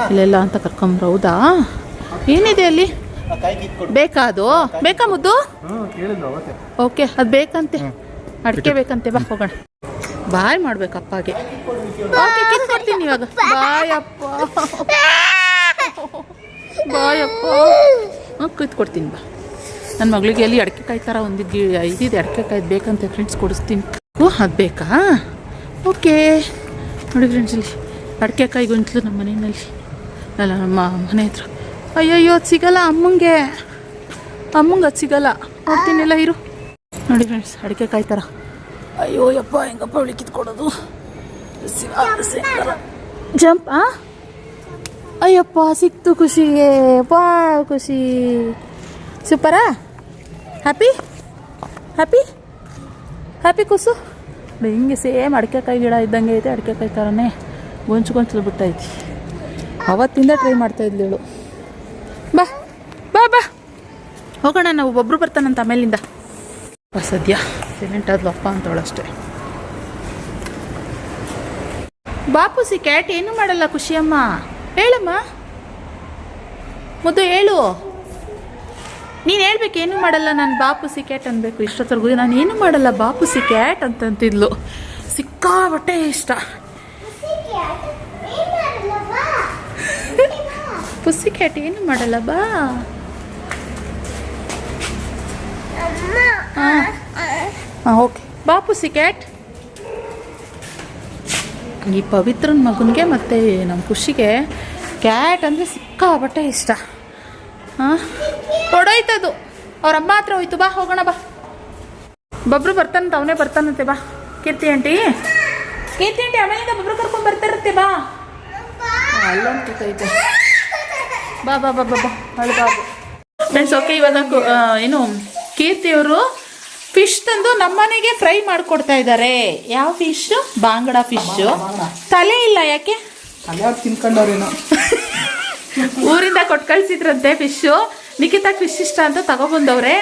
Speaker 1: ಇಲ್ಲೆಲ್ಲ ಅಂತ ಕರ್ಕೊಂಬ್ರು. ಹೌದಾ, ಏನಿದೆ ಅಲ್ಲಿ? ಬೇಕಾ ಅದು? ಬೇಕಾ ಮುದ್ದು? ಓಕೆ, ಅದು ಬೇಕಂತೆ, ಅಡಿಕೆ ಬೇಕಂತೆ. ಬಾ ಹೋಗೋಣ. ಬಾಯ್ ಮಾಡ್ಬೇಕಪ್ಪಗೆ. ಓಕೆ, ಕಿತ್ಕೊಡ್ತೀನಿ ಇವಾಗ. ಬಾಯಪ್ಪ, ಬಾಯಪ್ಪ. ಕಿತ್ಕೊಡ್ತೀನಿ ಬಾ. ನನ್ನ ಮಗಳಿಗೆ ಎಲ್ಲಿ ಅಡಿಕೆಕಾಯಿ ಥರ ಒಂದಿದ್ದು ಇದಿದೆ, ಅಡಿಕೆಕಾಯ್ದು ಬೇಕಂತೆ ಫ್ರೆಂಡ್ಸ್, ಕೊಡಿಸ್ತೀನಿ. ಅದು ಬೇಕಾ? ಓಕೆ ನೋಡಿ ಫ್ರೆಂಡ್ಸ್, ಇಲ್ಲಿ ಅಡಿಕೆಕಾಯಿ ಗೊಂಚಲು ನಮ್ಮ ಮನೆಯಲ್ಲಿ ಅಲ್ಲ, ನಮ್ಮ ಮನೆ ಹತ್ರ. ಅಯ್ಯಯ್ಯೋ, ಅದು ಸಿಗಲ್ಲ ಅಮ್ಮಂಗೆ ಅದು ಸಿಗಲ್ಲ. ನೋಡ್ತೀನಿಲ್ಲ, ಇರು. ನೋಡಿ ಫ್ರೆಂಡ್ಸ್, ಅಡಿಕೆಕಾಯಿ ಥರ. ಅಯ್ಯೋ ಯಪ್ಪ, ಹೆಂಗಪ್ಪ ಅವಳಿಗೆ ಕಿತ್ಕೊಡೋದು? ಜಂಪ್. ಅಯ್ಯಪ್ಪ, ಸಿಕ್ತು ಖುಷಿಗೆ. ಬಾ ಖುಷಿ, ಸೂಪರಾ? Happy happy happy Kusu. ಹಿಂಗೆ ಸೇಮ್ ಅಡಿಕೆಕಾಯಿ ಗಿಡ ಇದ್ದಂಗೆ ಐತೆ, ಅಡಿಕೆಕಾಯಿ ಥರನೇ ಗೊಂಚಲು ಬಿಟ್ಟೈತಿ. ಅವತ್ತಿಂದ ಟ್ರೈ ಮಾಡ್ತಾ ಇದ್ಲೇಳು. ಬಾ ಬಾ ಬಾ ಹೋಗೋಣ, ನಾವು ಒಬ್ಬರು ಬರ್ತಾನಂತ ಆಮೇಲಿಂದ. ಸದ್ಯ ಸೈಲೆಂಟ್ ಆದ್ಲು ಅಪ್ಪ ಅಂತವಳಷ್ಟೇ. ಬಾಪುಸಿ ಕ್ಯಾಟ್ ಏನೂ ಮಾಡಲ್ಲ ಖುಷಿಯಮ್ಮ. ಹೇಳಮ್ಮ ಮುದ್ದು, ಹೇಳು. ನೀನು ಹೇಳ್ಬೇಕು, ಏನೂ ಮಾಡಲ್ಲ ನಾನು ಬಾಪುಸಿ ಕ್ಯಾಟ್ ಅನ್ಬೇಕು. ಇಷ್ಟೊತ್ತರ್ಗೂ ನಾನು ಏನೂ ಮಾಡಲ್ಲ ಬಾಪುಸಿ ಕ್ಯಾಟ್ ಅಂತಂತಿದ್ಲು. ಸಿಕ್ಕಾಬಟ್ಟೆ ಇಷ್ಟ. ಪುಸ್ಸಿ ಕ್ಯಾಟ್ ಏನು ಮಾಡಲ್ಲ, ಬಾ. ಹಾಂ ಓಕೆ, ಬಾ ಪುಸ್ಸಿ ಕ್ಯಾಟ್. ಈ ಪವಿತ್ರನ ಮಗನಿಗೆ ಮತ್ತು ನಮ್ಮ ಖುಷಿಗೆ ಕ್ಯಾಟ್ ಅಂದರೆ ಸಿಕ್ಕಾಬಟ್ಟೆ ಇಷ್ಟ. ಹಾಂ, ಹೊಡೋಯ್ತದು, ಅವ್ರ ಅಮ್ಮ ಹತ್ರ ಹೋಯ್ತು. ಬಾ ಹೋಗೋಣ, ಬಾ. ಬಬ್ರು ಬರ್ತಾನಂತ, ಅವನೇ ಬರ್ತಾನಂತೆ. ಬಾ ಕೀರ್ತಿ ಆಂಟಿ ಆಮೇಲಿಂದ ಬಬ್ರು ಕರ್ಕೊಂಡು ಬರ್ತಾರತ್ತೆ. ಬಾ ಅಲ್ಲಂತೈತೆ. ಬಾ ಬಾ ಬಾ ಬಾ ಬಾ ಅಳು ಬಾಬು. ಫ್ರೆಂಡ್ಸ್, ಓಕೆ, ಇವಾಗ ಏನು ಕೀರ್ತಿಯವರು ಫಿಶ್ ತಂದು ನಮ್ಮನೆಗೆ ಫ್ರೈ ಮಾಡಿಕೊಡ್ತಾ ಇದ್ದಾರೆ. ಯಾವ ಫಿಶ್? ಬಾಂಗಡ ಫಿಶ್ಶು. ತಲೆ ಇಲ್ಲ, ಯಾಕೆ?
Speaker 2: ತಿನ್ಕೊಂಡವ್ರೇನೋ.
Speaker 1: ಊರಿಂದ ಕೊಟ್ಟು ಕಳಿಸಿದ್ರಂತೆ ಫಿಶ್ಶು. ನಿಖಿತಾಗ್ ಫಿಶ್ ಇಷ್ಟ ಅಂತ ತಗೊಬಂದವ್ರೆ.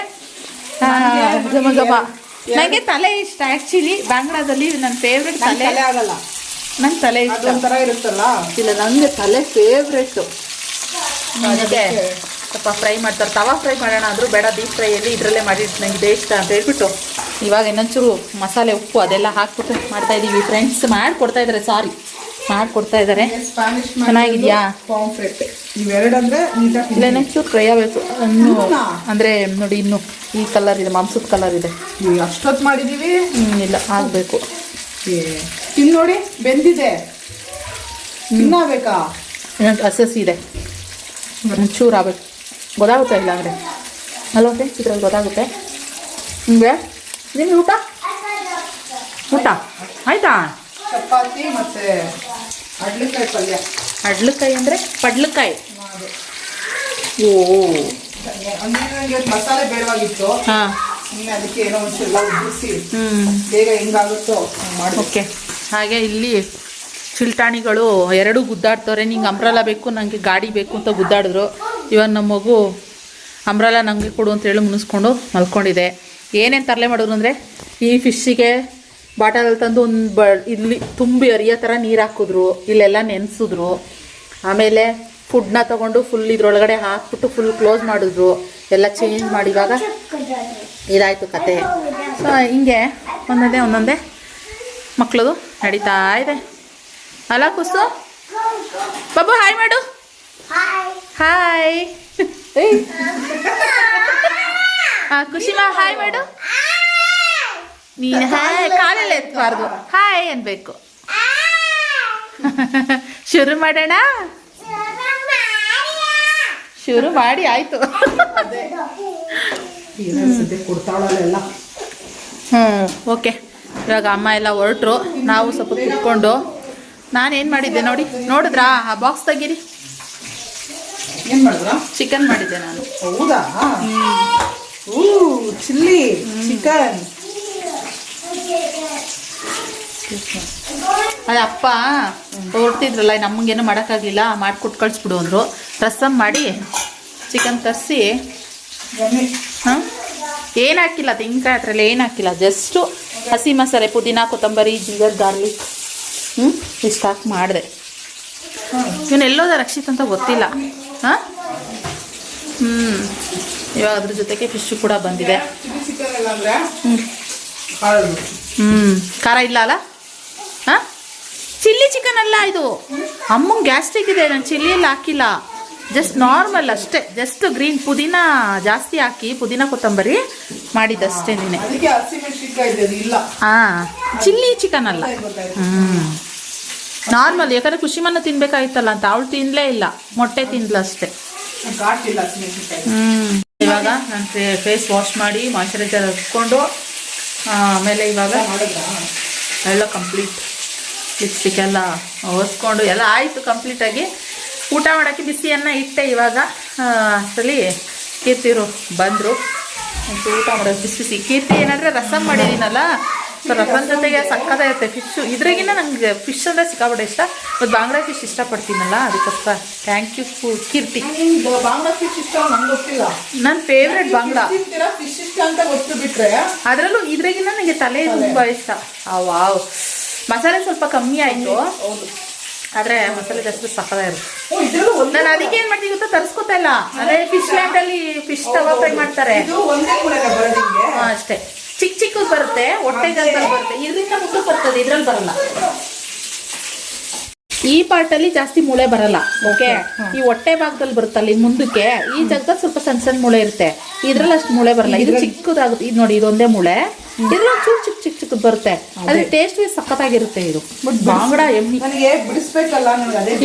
Speaker 1: ನನಗೆ ತಲೆ ಇಷ್ಟ ಆ್ಯಕ್ಚುಲಿ. ಬಾಂಗ್ಲಾದಲ್ಲಿ ನನ್ನ ಫೇವ್ರೆಟ್ ತಲೆ
Speaker 2: ಆಗಲ್ಲ.
Speaker 1: ನಂಗೆ ತಲೆ ಇಷ್ಟ
Speaker 2: ಒಂಥರ ಇರುತ್ತಲ್ಲ.
Speaker 1: ಇಲ್ಲ, ನನಗೆ ತಲೆ ಫೇವ್ರೆಟ್ಟು. ನನಗೆ ಸ್ವಲ್ಪ ಫ್ರೈ ಮಾಡ್ತಾರೆ, ತವಾ ಫ್ರೈ ಮಾಡೋಣ ಅಂದರೂ ಬೇಡ, ಡೀಪ್ ಫ್ರೈಯಲ್ಲಿ ಇದರಲ್ಲೇ ಮಾಡಿಟ್ಟು ನನಗೆ ಇದೇ ಇಷ್ಟ ಅಂತ ಹೇಳ್ಬಿಟ್ಟು ಇವಾಗ ಇನ್ನೊಂಚೂರು ಮಸಾಲೆ, ಉಪ್ಪು ಅದೆಲ್ಲ ಹಾಕ್ಬಿಟ್ಟು ಮಾಡ್ತಾ ಇದ್ದೀವಿ. ಫ್ರೆಂಡ್ಸ್ ಮಾಡಿಕೊಡ್ತಾ ಇದ್ದಾರೆ, ಮಾಡಿಕೊಡ್ತಾ ಇದ್ದಾರೆ. ಚೆನ್ನಾಗಿದೆಯಾ?
Speaker 2: ಇವೆರಡಂದ್ರೆ
Speaker 1: ಇಲ್ಲ, ಇನ್ನೊಂಚೂರು ಫ್ರೈ ಆಗಬೇಕು ಅಂದರೆ ನೋಡಿ, ಇನ್ನು ಈ ಕಲರ್ ಇದೆ, ಮಾಂಸದ ಕಲರ್ ಇದೆ.
Speaker 2: ಅಷ್ಟೊತ್ತು ಮಾಡಿದ್ದೀವಿ.
Speaker 1: ಇಲ್ಲ, ಆಗಬೇಕು.
Speaker 2: ತಿನ್ ನೋಡಿ, ಬೆಂದಿದೆ. ತಿನ್ನಬೇಕಾ?
Speaker 1: ಇನ್ನೊಂದು ಹಸಿ ಇದೆ, ಒಂಚೂರು ಆಗಬೇಕು. ಗೊತ್ತಾಗುತ್ತೆ ಇಲ್ಲ ಅಂದರೆ ಅಲ್ವಾ ಫ್ರೆಂಡ್ಸ್? ಇದ್ರಲ್ಲಿ ಗೊತ್ತಾಗುತ್ತೆ. ನಿಮಗೆ ನಿಮ್ಗೆ ಊಟ ಆಯಿತಾ?
Speaker 2: ಚಪಾತಿ ಮತ್ತು ಅಡ್ಲಕಾಯಿ ಪಲ್ಯ.
Speaker 1: ಅಡ್ಲಕಾಯಿ ಅಂದರೆ ಪಡ್ಲಕಾಯಿ. ಓ,
Speaker 2: ನನಗೆ ಮಸಾಲೆ ಬೇಡವಾಗಿತ್ತು.
Speaker 1: ಹಾಂ,
Speaker 2: ಅದಕ್ಕೆ ಏನೋ ಒಂಚೂರು ಉದುರಿಸಿ ಬೇಗ ಹೆಂಗಾಗುತ್ತೋ ಮಾಡಿ.
Speaker 1: ಓಕೆ. ಹಾಗೆ ಇಲ್ಲಿ ಚಿಲ್ಟಾಣಿಗಳು ಎರಡೂ ಗುದ್ದಾಡ್ತವ್ರೆ. ನಿಂಗೆ ಅಂಬ್ರಲ್ಲ ಬೇಕು, ನನಗೆ ಗಾಡಿ ಬೇಕು ಅಂತ ಗುದ್ದಾಡಿದ್ರು. ಇವಾಗ ನಮ್ಮ ಮಗು ಅಂಬ್ರಲ್ಲ ನನಗೆ ಕೊಡು ಅಂತೇಳಿ ಮುನಿಸ್ಕೊಂಡು ಮಲ್ಕೊಂಡಿದೆ. ಏನೇನು ತರಲೆ ಮಾಡಿದ್ರು ಅಂದರೆ, ಈ ಫಿಶ್ಶಿಗೆ ಬಾಟಲಲ್ಲಿ ತಂದು ಒಂದು ಇಲ್ಲಿ ತುಂಬಿ ಅರಿಯೋ ಥರ ನೀರು ಹಾಕಿದ್ರು, ಇಲ್ಲೆಲ್ಲ ನೆನೆಸಿದ್ರು. ಆಮೇಲೆ ಫುಡ್ನ ತೊಗೊಂಡು ಫುಲ್ ಇದ್ರೊಳಗಡೆ ಹಾಕ್ಬಿಟ್ಟು ಫುಲ್ ಕ್ಲೋಸ್ ಮಾಡಿದ್ರು. ಎಲ್ಲ ಚೇಂಜ್ ಮಾಡಿ ಇವಾಗ ಇದಾಯಿತು ಕತೆ. ಸೊ ಹಿಂಗೆ ಒಂದೊಂದೇ ಮಕ್ಕಳದು ನಡೀತಾ ಇದೆ ಅಲ್ಲ ಕುಸು? ಬಾಬು ಹಾಯ್ ಮಾಡು. ಹಾಯ್. ಖುಷಿಮಾ ಹಾಯ್ ಮಾಡು. ನೀನು ಹಾಯ್ ಕಾಲೆಲ್ಲ ಎತ್ತಬಾರ್ದು, ಹಾಯ್ ಅನ್ಬೇಕು. ಶುರು ಮಾಡೋಣ. ಶುರು ಮಾಡಿ ಆಯ್ತು.
Speaker 2: ಕೊಡ್ತಾವಳೆಲ್ಲ.
Speaker 1: ಓಕೆ. ಇವಾಗ ಅಮ್ಮ ಎಲ್ಲ ಹೊರಟ್ರು, ನಾವು ಸ್ವಲ್ಪ ಕುತ್ಕೊಂಡು ನಾನೇನು ಮಾಡಿದ್ದೆ ನೋಡಿ, ನೋಡಿದ್ರಾ ಆ ಬಾಕ್ಸ್ ತೆಗೀರಿ.
Speaker 2: ಏನ್ ಮಾಡಿದ್ರ?
Speaker 1: ಚಿಕನ್ ಮಾಡಿದ್ದೆ ನಾನು.
Speaker 2: ಹೌದಾ? Chilli chicken.
Speaker 1: ಅದೇ ಅಪ್ಪ ಹೊರಟಿದ್ರಲ್ಲ, ನಮಗೇನು ಮಾಡೋಕ್ಕಾಗಲಿಲ್ಲ, ಮಾಡಿಕೊಟ್ಟು ಕಳಿಸ್ಬಿಡು ಅಂದರು. ರಸಮ್ ಮಾಡಿ ಚಿಕನ್ ತರಿಸಿ, ಹಾಂ ಏನು ಹಾಕಿಲ್ಲ, ತೆಂಗಿನಕಾಯಿ ಹತ್ರೆಲ್ಲ ಏನು ಹಾಕಿಲ್ಲ, ಜಸ್ಟು ಹಸಿ ಮಸಾಲೆ, ಪುದೀನ, ಕೊತ್ತಂಬರಿ, ಜಿಂಜರ್, ಗಾರ್ಲಿಕ್ ಇಷ್ಟು ಹಾಕಿ ಮಾಡಿದೆ. ಇವನು ಎಲ್ಲೋದ ರಕ್ಷಿತ್ ಅಂತ ಗೊತ್ತಿಲ್ಲ. ಹಾಂ ಇವಾಗ ಅದ್ರ ಜೊತೆಗೆ ಫಿಶು ಕೂಡ ಬಂದಿದೆ. ಖಾರ ಇಲ್ಲ ಅಲ್ಲ? ಹಾಂ ಚಿಲ್ಲಿ ಚಿಕನ್ ಅಲ್ಲ ಇದು, ಅಮ್ಮಂಗೆ ಗ್ಯಾಸ್ಟ್ರಿಕ್ ಇದೆ, ನಾನು ಚಿಲ್ಲಿಯಲ್ಲಿ ಹಾಕಿಲ್ಲ, ಜಸ್ಟ್ ನಾರ್ಮಲ್ ಅಷ್ಟೇ, ಜಸ್ಟ್ ಗ್ರೀನ್ ಪುದೀನ ಜಾಸ್ತಿ ಹಾಕಿ ಪುದೀನ ಕೊತ್ತಂಬರಿ ಮಾಡಿದ್ದಷ್ಟೇ ನೀನೆ. ಹಾಂ ಚಿಲ್ಲಿ ಚಿಕನ್ ಅಲ್ಲ, ನಾರ್ಮಲ್. ಯಾಕಂದರೆ ಖುಷಿಮನ್ನ ತಿನ್ಬೇಕಾಗಿತ್ತಲ್ಲ ಅಂತ ಅವಳು ತಿನ್ನಲೇ ಇಲ್ಲ, ಮೊಟ್ಟೆ ತಿಂದ್ಲ ಅಷ್ಟೇ. ಇವಾಗ ನಾನು ಫೇಸ್ ವಾಶ್ ಮಾಡಿ ಮಾಯ್ಶ್ಚರೈಸರ್ ಹಚ್ಕೊಂಡು ಆಮೇಲೆ ಇವಾಗ ಎಲ್ಲ ಕಂಪ್ಲೀಟ್ ಲಿಪ್ಸ್ಟಿಕ್ ಎಲ್ಲ ಒರೆಸ್ಕೊಂಡು ಎಲ್ಲ ಆಯಿತು ಕಂಪ್ಲೀಟಾಗಿ. ಊಟ ಮಾಡೋಕ್ಕೆ ಬಿಸಿಯನ್ನು ಇಟ್ಟೆ. ಇವಾಗ ಅಷ್ಟರಲ್ಲಿ ಕೀರ್ತಿರು ಬಂದರು, ಊಟ ಮಾಡೋದು ಬಿಸಿ ಬಿಸಿ. ಕೀರ್ತಿ ಏನಂದರೆ ರಸಮ್ ಮಾಡಿದ್ದೀನಲ್ಲ, ಸೊ ರಸಮ್ ಜೊತೆಗೆ ಸಕ್ಕತ್ತಾಗಿರುತ್ತೆ ಫಿಶ್ಶು. ಇದ್ರಾಗಿನ ನಂಗೆ ಫಿಶ್ ಅಂದರೆ ಸಿಕ್ಕಾಪಟ್ಟೆ ಇಷ್ಟ, ಮತ್ತು ಬಾಂಗ್ಡಾ ಫಿಶ್ ಇಷ್ಟಪಡ್ತೀನಲ್ಲ, ಅದಕ್ಕೋಸ್ಕರ thank you Keerthi.
Speaker 2: Bangda fish ಇಷ್ಟ ನಂಗೆ ಗೊತ್ತಿಲ್ಲ,
Speaker 1: ನನ್ನ ಫೇವ್ರೆಟ್ ಬಾಂಗ್ಡಾ.
Speaker 2: ಫಿಶ್ ಇಷ್ಟ ಅಂತ ಗೊತ್ತು ಬಿಟ್ರೆ
Speaker 1: ಅದರಲ್ಲೂ ಇದ್ರಾಗಿನ ನನಗೆ ತಲೆ ತುಂಬ ಇಷ್ಟ. ವಾವ್, ಮಸಾಲೆ ಸ್ವಲ್ಪ ಕಮ್ಮಿ ಆಯಿತು, ಆದರೆ ಮಸಾಲೆ ಜಾಸ್ತಿ ಸಕ್ಕತ್ತಾಗಿರುತ್ತೆ. ನಾನು ಅದಕ್ಕೆ ಏನು ಮಾಡ್ತೀನಿ ಗೊತ್ತಾ, ತರಿಸ್ಕೊತಾ ಇಲ್ಲ, ಅದೇ ಫಿಶ್ ಲ್ಯಾಂಡಲ್ಲಿ ಫಿಶ್ ತವಾ ಫ್ರೈ ಮಾಡ್ತಾರೆ ಅಷ್ಟೇ. ಚಿಕ್ಕ ಚಿಕ್ಕದು ಬರುತ್ತೆ, ಹೊಟ್ಟೆಗಂತ ಬರುತ್ತೆ, ಇದರಿಂದ ಮುಂದೆ ಬರ್ತದೆ, ಇದ್ರಲ್ಲಿ ಬರಲ್ಲ. ಈ ಪಾರ್ಟಲ್ಲಿ ಜಾಸ್ತಿ ಮೂಳೆ ಬರಲ್ಲ, ಓಕೆ. ಈ ಹೊಟ್ಟೆ ಭಾಗದಲ್ಲಿ ಬರುತ್ತಲ್ಲ ಈ ಮುಂದಕ್ಕೆ, ಈ ಜಾಗದಲ್ಲಿ ಸ್ವಲ್ಪ ಸಣ್ಣ ಸಣ್ಣ ಮೂಳೆ ಇರುತ್ತೆ, ಇದ್ರಲ್ಲಿ ಅಷ್ಟು ಮೂಳೆ ಬರಲ್ಲ. ಇದು ಚಿಕ್ಕದಾಗುತ್ತೆ, ಇದು ನೋಡಿ ಇದೊಂದೇ ಮೂಳೆ, ಇದ್ರಲ್ಲಿ ಚೂರು ಚಿಕ್ಕ ಚಿಕ್ಕ ಚಿಕ್ಕದು ಬರುತ್ತೆ, ಅದ್ರ ಟೇಸ್ಟ್ ಸಖತ್ತಾಗಿರುತ್ತೆ. ಇದು ಬಟ್ ಬಾಂಗ್ಡಾ ಎಮ್ಮಿ
Speaker 2: ನನಗೆ ಬಿಡಿಸ್ಬೇಕಲ್ಲ.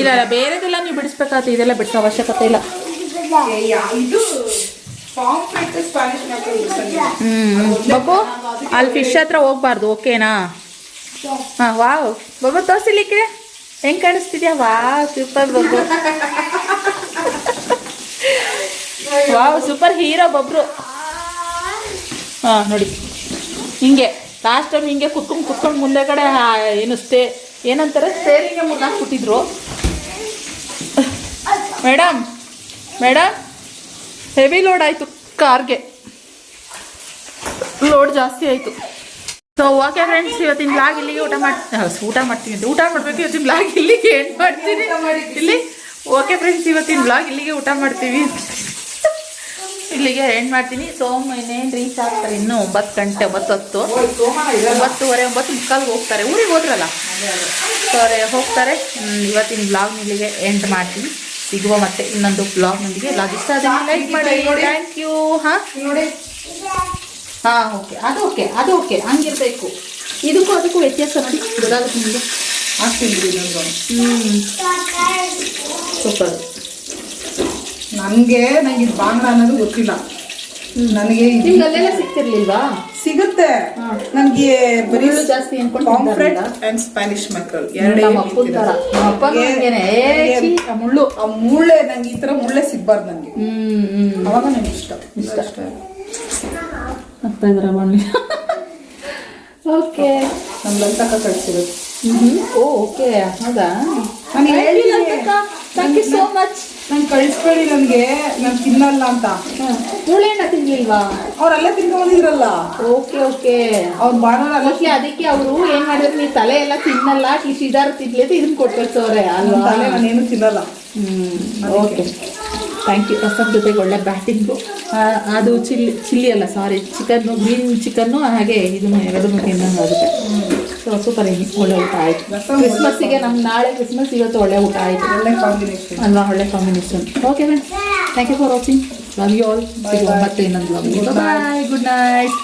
Speaker 1: ಇಲ್ಲ ಇಲ್ಲ, ಬೇರೆದೆಲ್ಲ ನೀವು ಬಿಡಿಸ್ಬೇಕಾಗುತ್ತೆ, ಇದೆಲ್ಲ ಬಿಡಿಸೋ ಅವಶ್ಯಕತೆ ಇಲ್ಲ. ಬಬ್ಬು ಅಲ್ಲಿ ಫಿಶ್ ಹತ್ರ ಹೋಗ್ಬಾರ್ದು, ಓಕೆನಾ? ಹಾಂ ವಾವ್ ಬಬ್ಬು ತೋರಿಸಲಿಕ್ಕೆ ಹೆಂಗೆ ಕಾಣಿಸ್ತಿದ್ಯಾ? Wow super Babbu, wow superhero Babru. ಹಾಂ ನೋಡಿ ಹಿಂಗೆ ಲಾಸ್ಟ್ ಟೈಮ್ ಹಿಂಗೆ ಕುತ್ಕೊಂಡು ಮುಂದೆ ಕಡೆ ಏನು ಏನಂತಾರೆ ಸ್ಟೇರಿಂಗ್ಗೆ ಮುನ್ನಾಕ್ಬಿಟ್ಟಿದ್ರು. ಮೇಡಮ್ ಹೆವಿ ಲೋಡ್ ಆಯಿತು, ಕಾರ್ಗೆ ಲೋಡ್ ಜಾಸ್ತಿ ಆಯಿತು. ಸೊ ಓಕೆ ಫ್ರೆಂಡ್ಸ್, ಇವತ್ತಿನ ಬ್ಲಾಗ್ ಇಲ್ಲಿಗೆ ಊಟ ಮಾಡ್ತೀನಿ ಊಟ ಮಾಡಬೇಕು. ಇವತ್ತಿನ ಬ್ಲಾಗ್ ಇಲ್ಲಿಗೆ ಎಂಡ್ ಮಾಡ್ತೀನಿ ಇಲ್ಲಿ. ಓಕೆ ಫ್ರೆಂಡ್ಸ್, ಇವತ್ತಿನ ಬ್ಲಾಗ್ ಇಲ್ಲಿಗೆ ಊಟ ಮಾಡ್ತೀವಿ, ಇಲ್ಲಿಗೆ ಎಂಡ್ ಮಾಡ್ತೀನಿ. ಸೋಮ್ ಇನ್ನೇನು ರೀಚ್ ಆಗ್ತಾರೆ, ಇನ್ನೂ 9 ಗಂಟೆ 9:10 9:30 9:45 ಹೋಗ್ತಾರೆ, ಊರಿಗೆ ಹೋದ್ರಲ್ಲ ಸರಿ ಹೋಗ್ತಾರೆ. ಇವತ್ತಿನ ಬ್ಲಾಗ್ ಇಲ್ಲಿಗೆ ಎಂಡ್ ಮಾಡ್ತೀನಿ. ಸಿಗುವ ಮತ್ತೆ ಇನ್ನೊಂದು ಬ್ಲಾಗ್ನೊಂದಿಗೆ. ಬ್ಲಾಗ್ ಇಷ್ಟ ಆದರೆ ಲೈಕ್ ಮಾಡಿ, ಥ್ಯಾಂಕ್ ಯು. ಹಾಂ ನೋಡಿ, ಹಾಂ ಅದು ಓಕೆ ಹಂಗಿರ್ಬೇಕು. ಇದಕ್ಕೂ ಅದಕ್ಕೂ ವ್ಯತ್ಯಾಸ ನೋಡಿ ಗೊತ್ತಾಗುತ್ತೆ ನಿಮಗೆ.
Speaker 2: ಆಗ್ತಿದ್ವಿ
Speaker 1: ಸೂಪರ್.
Speaker 2: ನನಗೆ ಇದು ಬಾಂಗ್ಡಾ ಅನ್ನೋದು ಗೊತ್ತಿಲ್ಲ. ನನಗೆ
Speaker 1: ಅಲ್ಲೆಲ್ಲ ಸಿಗ್ತಿರ್ಲಿಲ್ವಾ?
Speaker 2: ಸಿಗುತ್ತೆ. ನನಗೆ ಬರೀ
Speaker 1: ಜಾಸ್ತಿ
Speaker 2: ಪಾಂಫ್ರೆಟ್ ಅಂಡ್ ಸ್ಪ್ಯಾನಿಷ್ ಮ್ಯಾಕ್ರಲ್ ಮುಳ್ಳು. ಆ ಮುಳ್ಳೆ ನಂಗೆ ಈ ತರ ಮುಳ್ಳೆ ಸಿಗ್ಬಾರ್ದು ನನಗೆ, ಅವಾಗ ನನಗೆ ಇಷ್ಟ.
Speaker 1: ಆಗ್ತಾ ಇದ್ರ ಬನ್ನಿ. ಓಕೆ,
Speaker 2: ನಮ್ಮ ಲಂತಕ ಕಳಿಸಿರೋದು.
Speaker 1: ಓಕೆ ಹೌದಾ?
Speaker 2: ನಾನು ಹೇಳಿಲ್ಲ,
Speaker 1: ಥ್ಯಾಂಕ್ ಯು ಸೋ ಮಚ್.
Speaker 2: ನಂಗೆ ಕಳಿಸ್ಬೇಡಿ, ನನಗೆ ನಾನು ತಿನ್ನಲ್ಲ ಅಂತ.
Speaker 1: ಮುಳ್ಳೆಣ್ಣ ತಿನ್ಲಿಲ್ವಾ?
Speaker 2: ಅವ್ರೆಲ್ಲ ತಿನ್ಕೊಂಡಿದ್ರಲ್ಲ.
Speaker 1: ಓಕೆ
Speaker 2: ಅವ್ರು ಬಾಣಲ್ಲ.
Speaker 1: ಅದಕ್ಕೆ ಅವರು ಏನ್ ಮಾಡಿದ್ರು, ನೀವು ತಲೆ ಎಲ್ಲ ತಿನ್ನಲ್ಲ, ಇದಾರು ತಿನ್ಲಿ ಅಂತ ಇದನ್ನ ಕೊಟ್ಟು ಕಳ್ಸೋರೆ ಅಲ್ವಾ?
Speaker 2: ತಲೆ ನಾನೇನು ತಿನ್ನಲ್ಲ.
Speaker 1: Okay thank you. ರಸಮ್ ಜೊತೆಗೆ ಒಳ್ಳೆ ಬ್ಯಾಟಿಂಗು. ಅದು ಚಿಲ್ಲಿ ಅಲ್ಲ ಸಾರಿ, ಚಿಕನ್ನು, ಗ್ರೀನ್ ಚಿಕನ್ನು, ಹಾಗೆ ಇದನ್ನು ಎರಡನ್ನೂ ತಿನ್ನಂಗೆ ಆಗುತ್ತೆ. ಸೊ ಸೂಪರ್ ಆಗಿ ಒಳ್ಳೆ ಊಟ ಆಯಿತು. ಕ್ರಿಸ್ಮಸ್ಸಿಗೆ ನಮ್ಮ ನಾಳೆ ಕ್ರಿಸ್ಮಸ್, ಇವತ್ತು ಒಳ್ಳೆ ಊಟ ಆಯಿತು.
Speaker 2: ಒಳ್ಳೆ ಕಾಂಬಿನೇಷನ್
Speaker 1: ಅಲ್ವಾ? ಒಳ್ಳೆ combination. Okay friends, thank you for watching. Love you all. ಸಿಗುವ ಮತ್ತೆ ಇನ್ನೊಂದು ಬ್ಲಾಗ್. ಬಾಯ್, ಗುಡ್ ನೈಟ್.